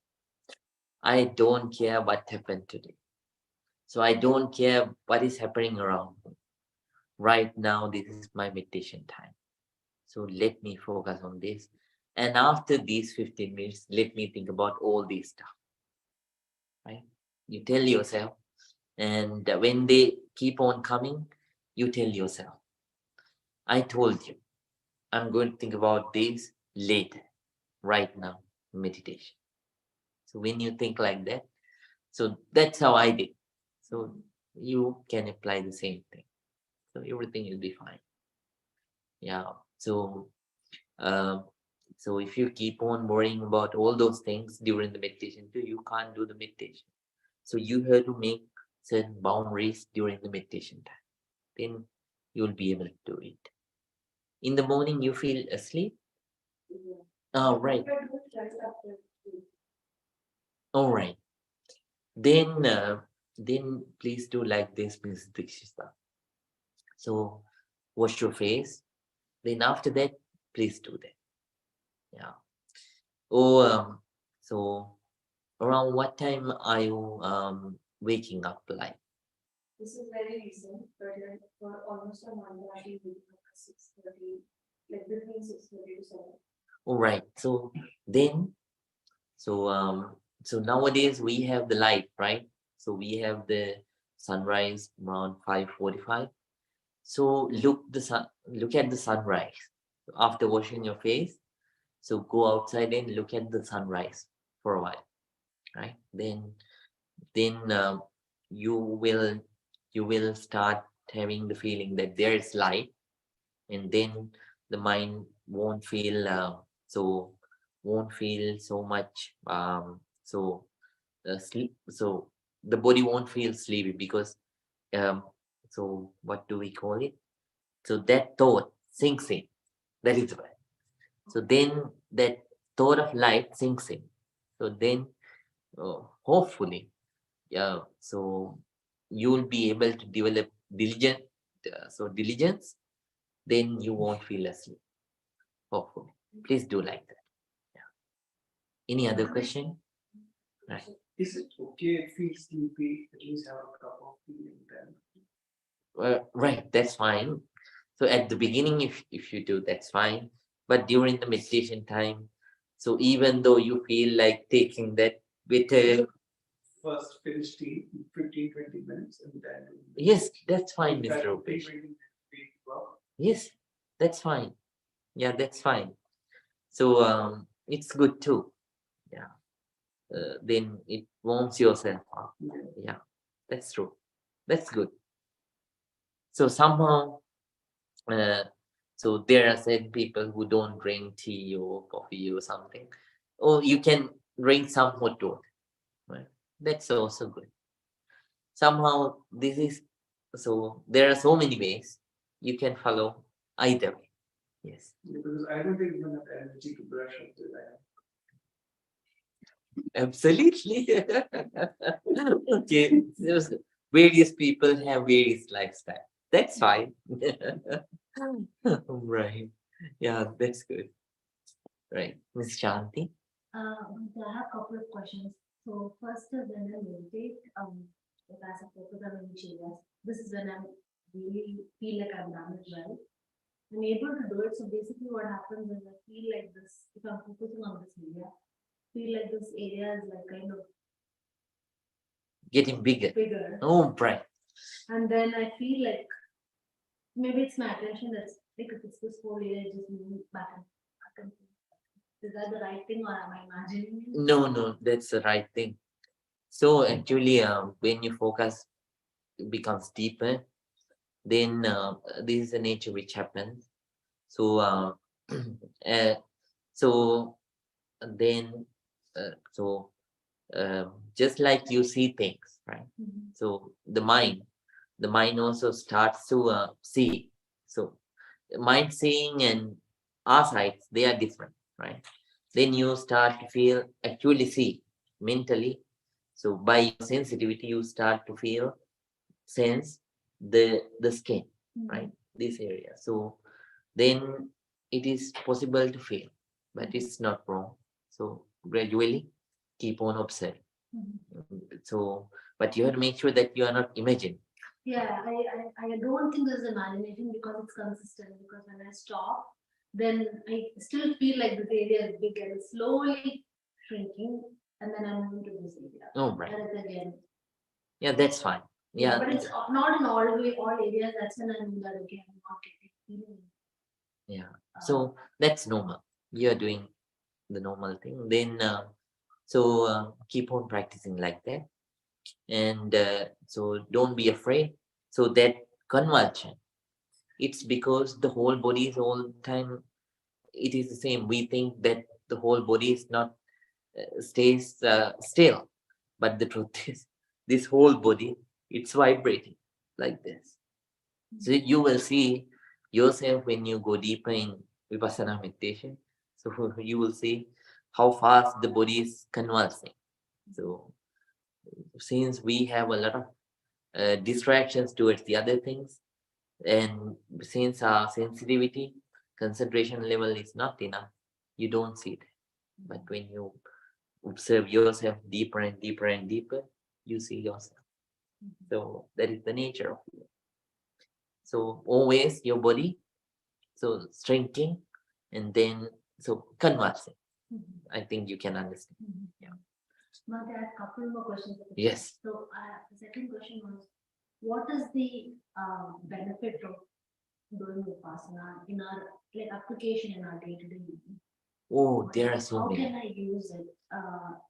I don't care what happened today. So I don't care what is happening around me. Right now, this is my meditation time. So let me focus on this. And after these 15 minutes, let me think about all these stuff. Right? You tell yourself, and when they keep on coming, you tell yourself, I told you, I'm going to think about this later, right now, meditation. So when you think like that, so that's how I did. So you can apply the same thing. So everything will be fine. Yeah. So um, so if you keep on worrying about all those things during the meditation too, you can't do the meditation. So you have to make certain boundaries during the meditation time. Then you'll be able to do it. In the morning, you feel asleep. Yeah. Oh, right. If I do it right after sleep, All right. Then please do like this, Ms. Dikshita. So wash your face. Then after that, please do that. Yeah. Oh, so around what time are you waking up like? this is very recent, but like for almost a month, I've been waking up at 6:30, like between 6:30 to 7. All right. So then, so so nowadays we have the light, right? So we have the sunrise around 5:45. So look at the sunrise after washing your face. So go outside and look at the sunrise for a while, right? Then you will start having the feeling that there is light, and then the mind won't feel so much sleep. So the body won't feel sleepy because um, so what do we call it? So that thought sinks in. That is why. So then that thought of light sinks in. So then hopefully, yeah, so you'll be able to develop diligence, then you won't feel asleep. Hopefully, please do like that. Yeah. Any other question? Right. Is it okay if feel sleepy, at least have a cup of tea and then? Right, that's fine. So at the beginning, if you do, that's fine. But during the meditation time, so even though you feel like taking that with First finish tea, 15-20 minutes, and then. yes, that's fine, That Mr. would be Rupesh. really well. Yes, that's fine. Yeah, that's fine. So it's good too. Yeah. Then it warms yourself up. Yeah, that's true. That's good. So somehow, so there are certain people who don't drink tea or coffee or something. Or you can drink some hot water, right? That's also good. Somehow this is so there are so many ways you can follow either way. Yes. Because I don't think you have energy to brush up till Absolutely. Okay. Various people have various lifestyle. That's fine. Right. Yeah, that's good. Right. Miss Shanti. I have a couple of questions. So first is when I meditate, if I have focus on which areas, this is when I really feel like I've done it well. I'm able to do it. So basically what happens is I feel like this, if I'm focusing on this area, feel like this area is like kind of Getting bigger. bigger. Oh, right. And then I feel like maybe it's my attention that's like if it's this whole area just moving back and forth. Is that the right thing or am I imagining it? No, that's the right thing. So actually, when you focus becomes deeper, then this is the nature which happens. So, uh, so then, so just like you see things, right? Mhm. So the mind also starts to see. So mind seeing and our sights, they are different, right? Then you start to feel actually see mentally. So by your sensitivity, you start to feel sense the skin, right? This area. So then it is possible to feel, but it's not wrong. So gradually keep on observing. So, but you have to make sure that you are not imagining. Yeah, I don't think this is imagination because it's consistent. Because when I stop, then I still feel like this area is big and it's slowly shrinking, and then I'm moving to this area. Oh, right. And it's again. Yeah, that's fine. Yeah. But it's not in all areas. That's when I know that okay, I'm not getting feeling. Yeah. So that's normal. You're doing the normal thing. Then, keep on practicing like that. And so don't be afraid. So that convulsion, it's because the whole body is all the time, it is the same. We think that the whole body is not stays still. But the truth is, this whole body, it's vibrating like this. So you will see yourself when you go deeper in Vipassana meditation. So you will see how fast the body is convulsing. So since we have a lot of distractions towards the other things, and since our sensitivity, concentration level is not enough, you don't see that. But when you observe yourself deeper and deeper and deeper, you see yourself. So that is the nature of it. So always your body, so shrinking, and then so conversing. I think you can understand. Yeah. Now there are a couple more questions. Yes. So the second question was, what is the benefit of doing Vipassana in our like application in our day-to-day living? Oh, there are so How many. can I use it? And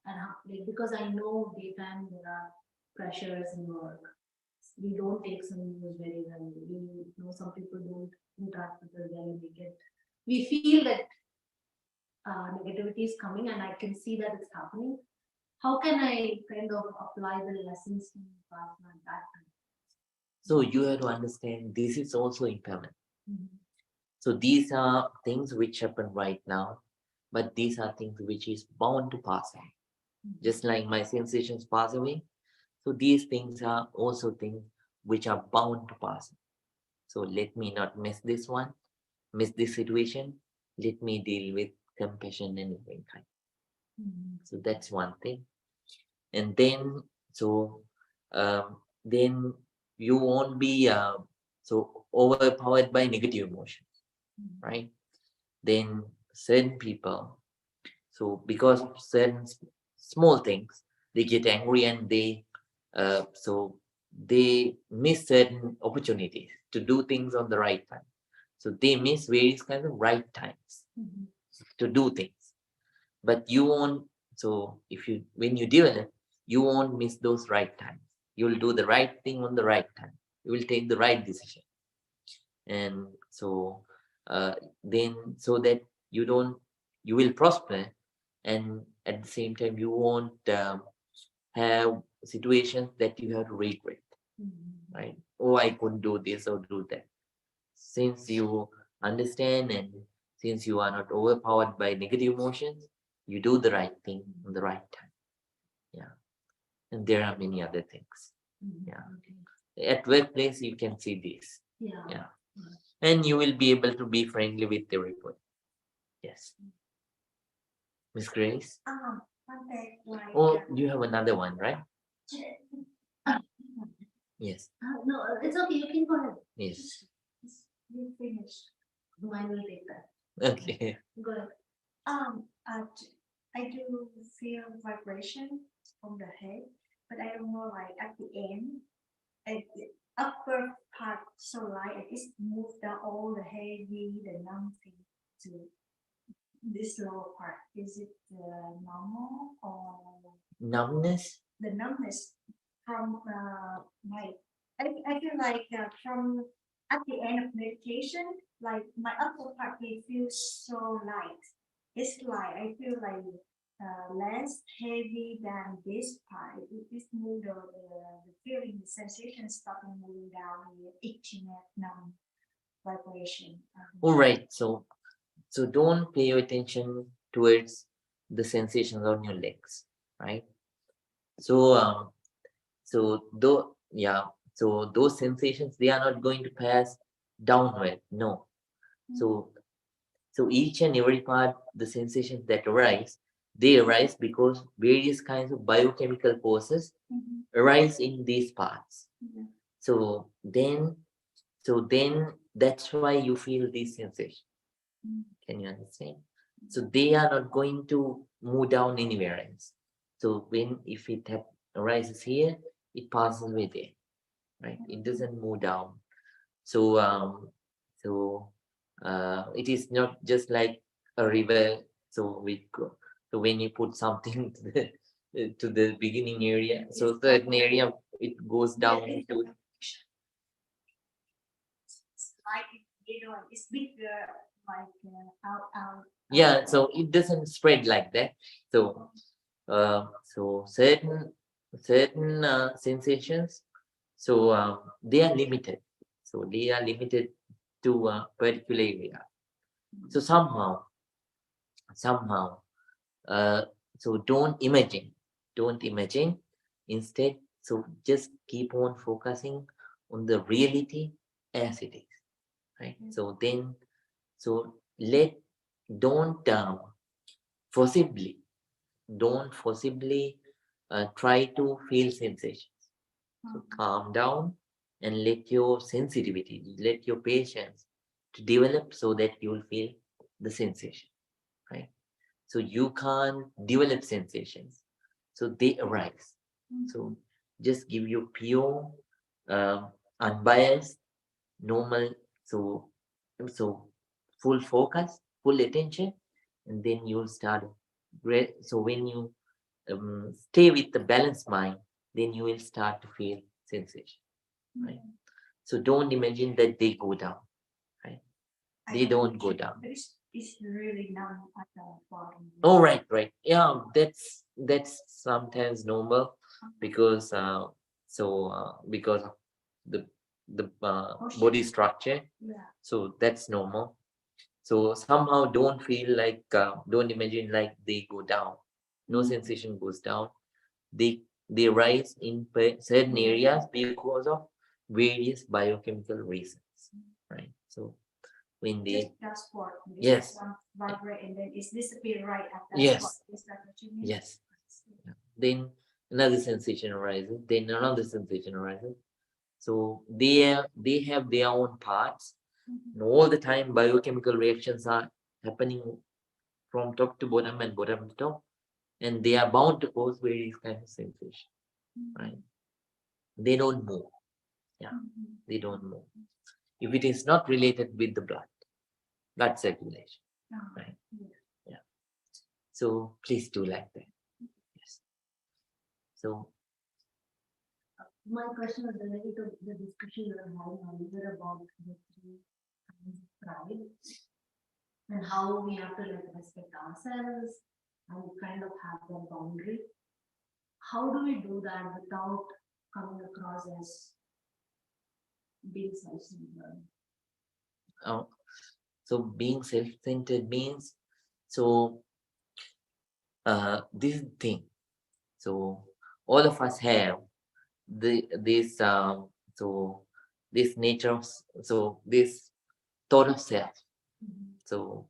how, like, because I know daytime there are pressures in work. We don't take some news very well. We know some people don't interact with us well. We feel that negativity is coming, and I can see that it's happening. How can I kind of apply the lessons from Vipassana at that time? So you have to understand this is also impermanent. So these are things which happen right now, but these are things which is bound to pass on. just like my sensations pass away. So these things are also things which are bound to pass. So let me not miss this one, miss this situation. Let me deal with compassion and loving kind. So that's one thing. And then, then you won't be so overpowered by negative emotions, right? Then certain people, so because of certain small things, they get angry and so they miss certain opportunities to do things on the right time. So they miss various kinds of right times to do things. But you won't, so if you, when you develop, you won't miss those right times. You will do the right thing on the right time. You will take the right decision. And so then, so that you don't, you will prosper, and at the same time you won't have situations that you have to regret, right? Oh, I couldn't do this or do that. Since you understand and since you are not overpowered by negative emotions, you do the right thing on the right time. Yeah. And there are many other things. Yeah. At workplace, you can see this. Yeah. And you will be able to be friendly with everybody. Yes. Miss Grace? Oh, you have another one, right? Yes. No, it's okay, you can go ahead. Yes. You finished. Mine will take that. Okay. Go ahead. I do feel vibration from the head, but I don't know, like at the end, at the upper part so light, it is moved down all the heavy, the numb thing to this lower part. Is it normal or Numbness? the numbness from my? I feel like from at the end of meditation, like my upper part, it feels so light. It's light. I feel like less heavy than this part. It is more the feeling, the sensation starting moving down, the itching and numb vibration. All right. So don't pay your attention towards the sensations on your legs, right? So though, yeah, so those sensations, they are not going to pass downward. No. So each and every part, the sensations that arise, they arise because various kinds of biochemical processes arise in these parts. So then that's why you feel these sensations. Can you understand? So they are not going to move down anywhere else. So if it arises here, it passes away there, right? It doesn't move down. So it is not just like a river. So when you put something to the beginning area, so certain area it goes down to. Like it's bigger, like out. Yeah, so it doesn't spread like that. So certain sensations, so they are limited. So they are limited to a particular area. So somehow, so don't imagine. Instead, so just keep on focusing on the reality as it is, right? So then, so don't forcibly try to feel sensations. So calm down and let your sensitivity, let your patience to develop so that you will feel the sensation, right? So you can't develop sensations, so they arise. So just give your pure, unbiased, normal, so full focus, full attention, and then you'll start. So when you stay with the balanced mind, then you will start to feel sensation, right? So don't imagine that they go down, right? They don't go down. It's really numb at the bottom. Oh, right. Yeah, that's sometimes normal because because of the body structure. Yeah. So that's normal. So somehow don't feel like don't imagine like they go down. no sensation goes down. They rise in certain areas because of various biochemical reasons, right? So when Just they that spot. Yes. One vibrate and then it's disappear right at that Yes. spot. Is that what you mean? Yes. Then another sensation arises, then another sensation arises. So they have their own parts. Mhm. And all the time biochemical reactions are happening from top to bottom and bottom to top, and they are bound to cause various kinds of sensation, right? They don't move. Yeah, Mhm. they don't move. If it is not related with the blood circulation, Ah, right? yeah. Yeah. So please do like that. Yes. So My question is related to the discussion we were having earlier about the three kinds of pride and how we have to like respect ourselves and kind of have that boundary. How do we do that without coming across as being self-centered? uh, so being self-centered means, so this thing. So all of us have this so this nature of so this thought of self. So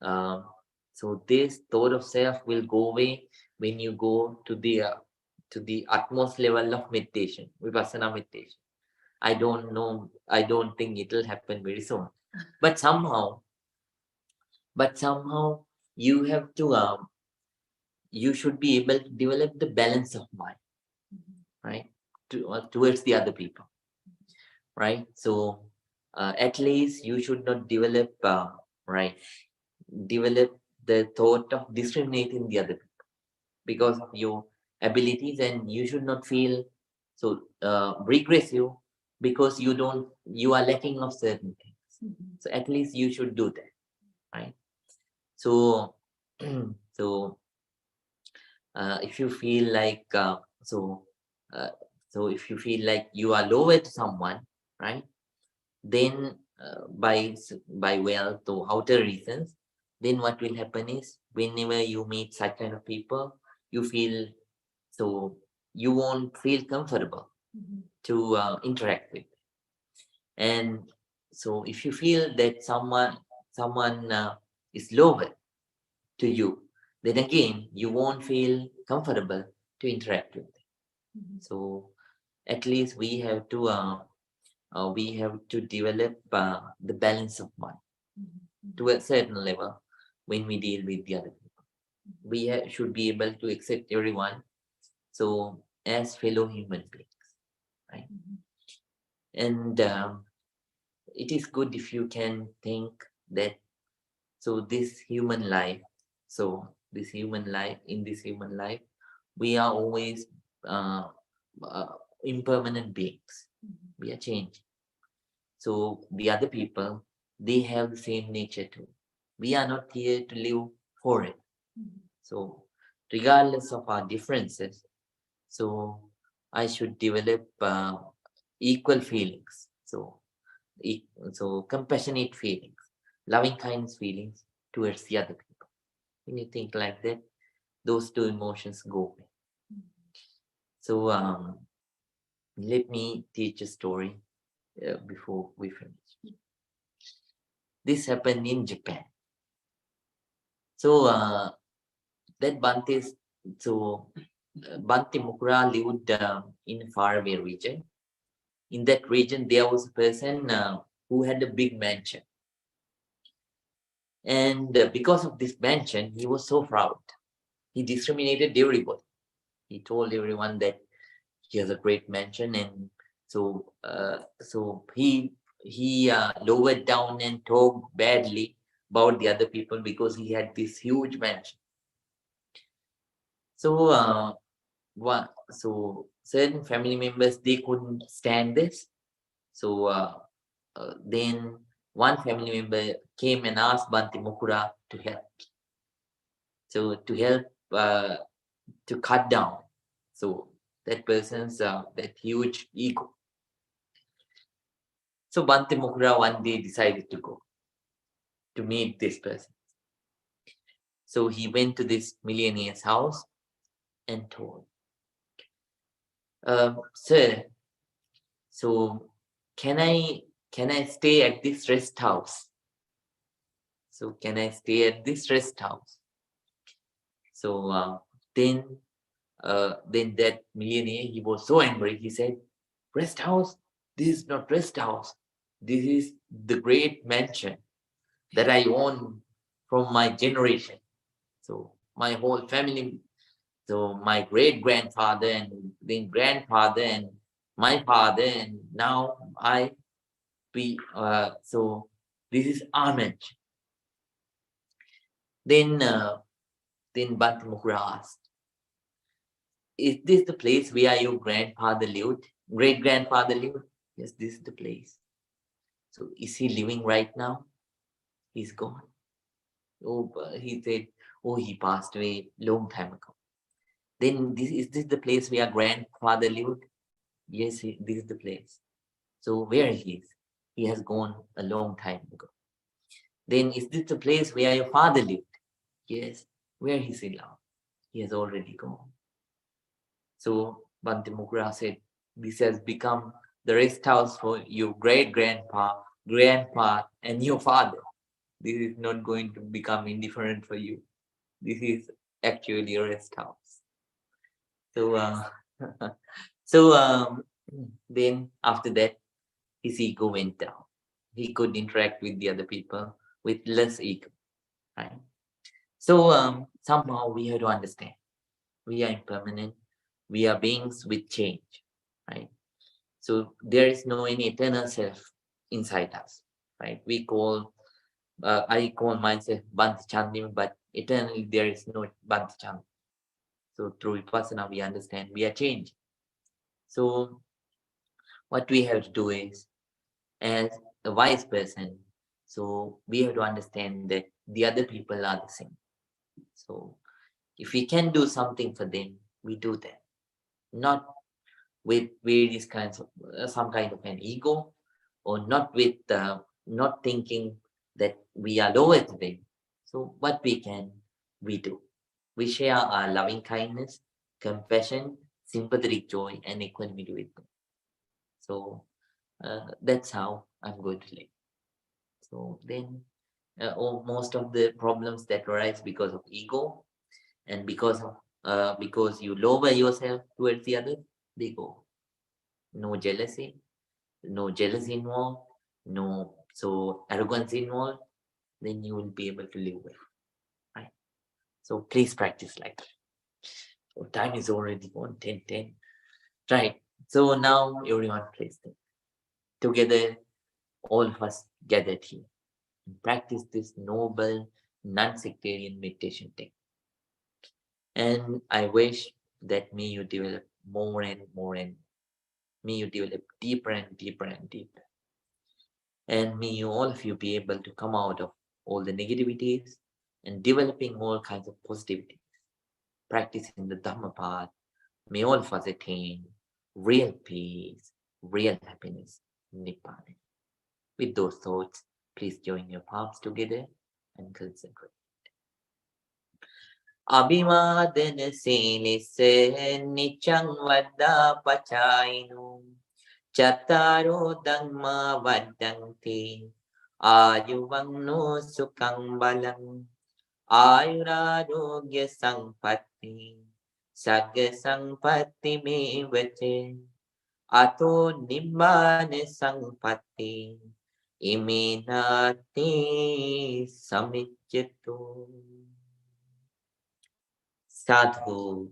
um, so this thought of self will go away when you go to the utmost level of meditation, vipassana meditation. I don't know. I don't think it will happen very soon. But somehow, you have to you should be able to develop the balance of mind, right? Towards the other people, right? So at least you should not develop right develop the thought of discriminating the other people because of your abilities, and you should not feel so regressive because you are lacking of certain things. So at least you should do that, right? So so if you feel like uh, so if you feel like you are lower to someone, right, then by wealth or outer reasons, then what will happen is whenever you meet such kind of people, you feel so you won't feel comfortable to interact with. And so if you feel that someone is lower to you, then again you won't feel comfortable to interact with them. So at least we have to develop the balance of mind to a certain level when we deal with the other people. We should be able to accept everyone so as fellow human beings, right? And it is good if you can think that so this human life so this human life in this human life we are always uh, uh, impermanent beings. We are changing. So the other people, they have the same nature too. We are not here to live forever. So regardless of our differences, so I should develop equal feelings. So compassionate feelings, loving kindness feelings towards the other people. When you think like that, those two emotions go away. So let me teach a story before we finish. This happened in Japan. So that Bhante Mukura lived in a faraway region. In that region, there was a person who had a big mansion. And because of this mansion, he was so proud. He discriminated everybody. He told everyone that he has a great mansion, and so he lowered down and talked badly about the other people because he had this huge mansion. So so certain family members, they couldn't stand this. So then one family member came and asked Bhante Mukura to help. So to help to cut down so that person's that huge ego. So Bhante Mukura one day decided to go to meet this person. So he went to this millionaire's house and told, sir, so can I stay at this rest house? So can I stay at this rest house? So then that millionaire, he was so angry. He said, rest house? This is not rest house. This is the great mansion that I own from my generation. So my whole family, so my great grandfather and then grandfather and my father, and now so this is our mansion. Then Bhante Mukura asked, is this the place where your grandfather lived? Great grandfather lived? Yes, this is the place. So is he living right now? He's gone. Oh, he said, oh, he passed away long time ago. Then is this the place where grandfather lived? Yes, this is the place. So where he is? He has gone a long time ago. Then is this the place where your father lived? Yes. Where is he now? He has already gone. So Bhante Mukura said, this has become the rest house for your great-grandpa, grandpa, and your father. This is not going to become indifferent for you. This is actually a rest house. So then after that, his ego went down. He could interact with the other people with less ego, right? So somehow we have to understand we are impermanent. We are beings with change, right? So there is no any eternal self inside us, right? I call myself Bhante Chandim, but eternally there is no Bhante Chandim. So through Vipassana, we understand we are changed. So what we have to do is, as a wise person, so we have to understand that the other people are the same. So if we can do something for them, we do that. Not with various kinds of, some kind of an ego, or not with, not thinking that we are lower than them. So what we can, we do. We share our loving kindness, compassion, sympathetic joy, and equanimity with them. So that's how I'm going to live. So then most of the problems that arise because of ego and because you lower yourself towards the other, they go. No jealousy involved, no arrogance involved, then you will be able to live well, right? So please practice like that. So time is already gone, 10:10, right? So now everyone please think. Together, all of us gathered here and practice this noble non-sectarian meditation technique. And I wish that may you develop more and more, and may you develop deeper and deeper and deeper. And may you, all of you, be able to come out of all the negativities and developing all kinds of positivities. Practicing the Dhamma path, may all of us attain real peace, real happiness, Nibbana. With those thoughts, please join your palms together and concentrate. Abhimadana Sinise Nichang Vada Pachainu Chataro Dhamma Vadanti Ayuvangno Sukhang Balang Ayurarogya Sampatti Sagga Sampatti Me Vache Ato Nibbana Sampatti Iminati Samichyatu. Sadhu,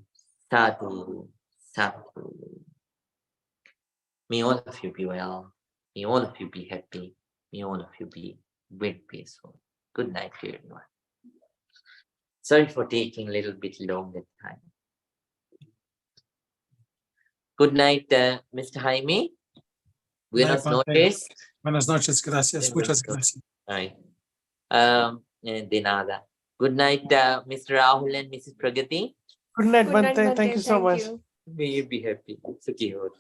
sadhu, sadhu. May all of you be well. May all of you be happy. May all of you be very peaceful. Good night to everyone. Sorry for taking a little bit longer time. Good night, Mr. Jaime. Buenas noches. Buenas noches, gracias, muchas gracias. Right. De nada. Good night, Mr. Rahul and Mrs. Pragati. Good night, Bhante. Thank you so much. May you be happy. Sukhi ho.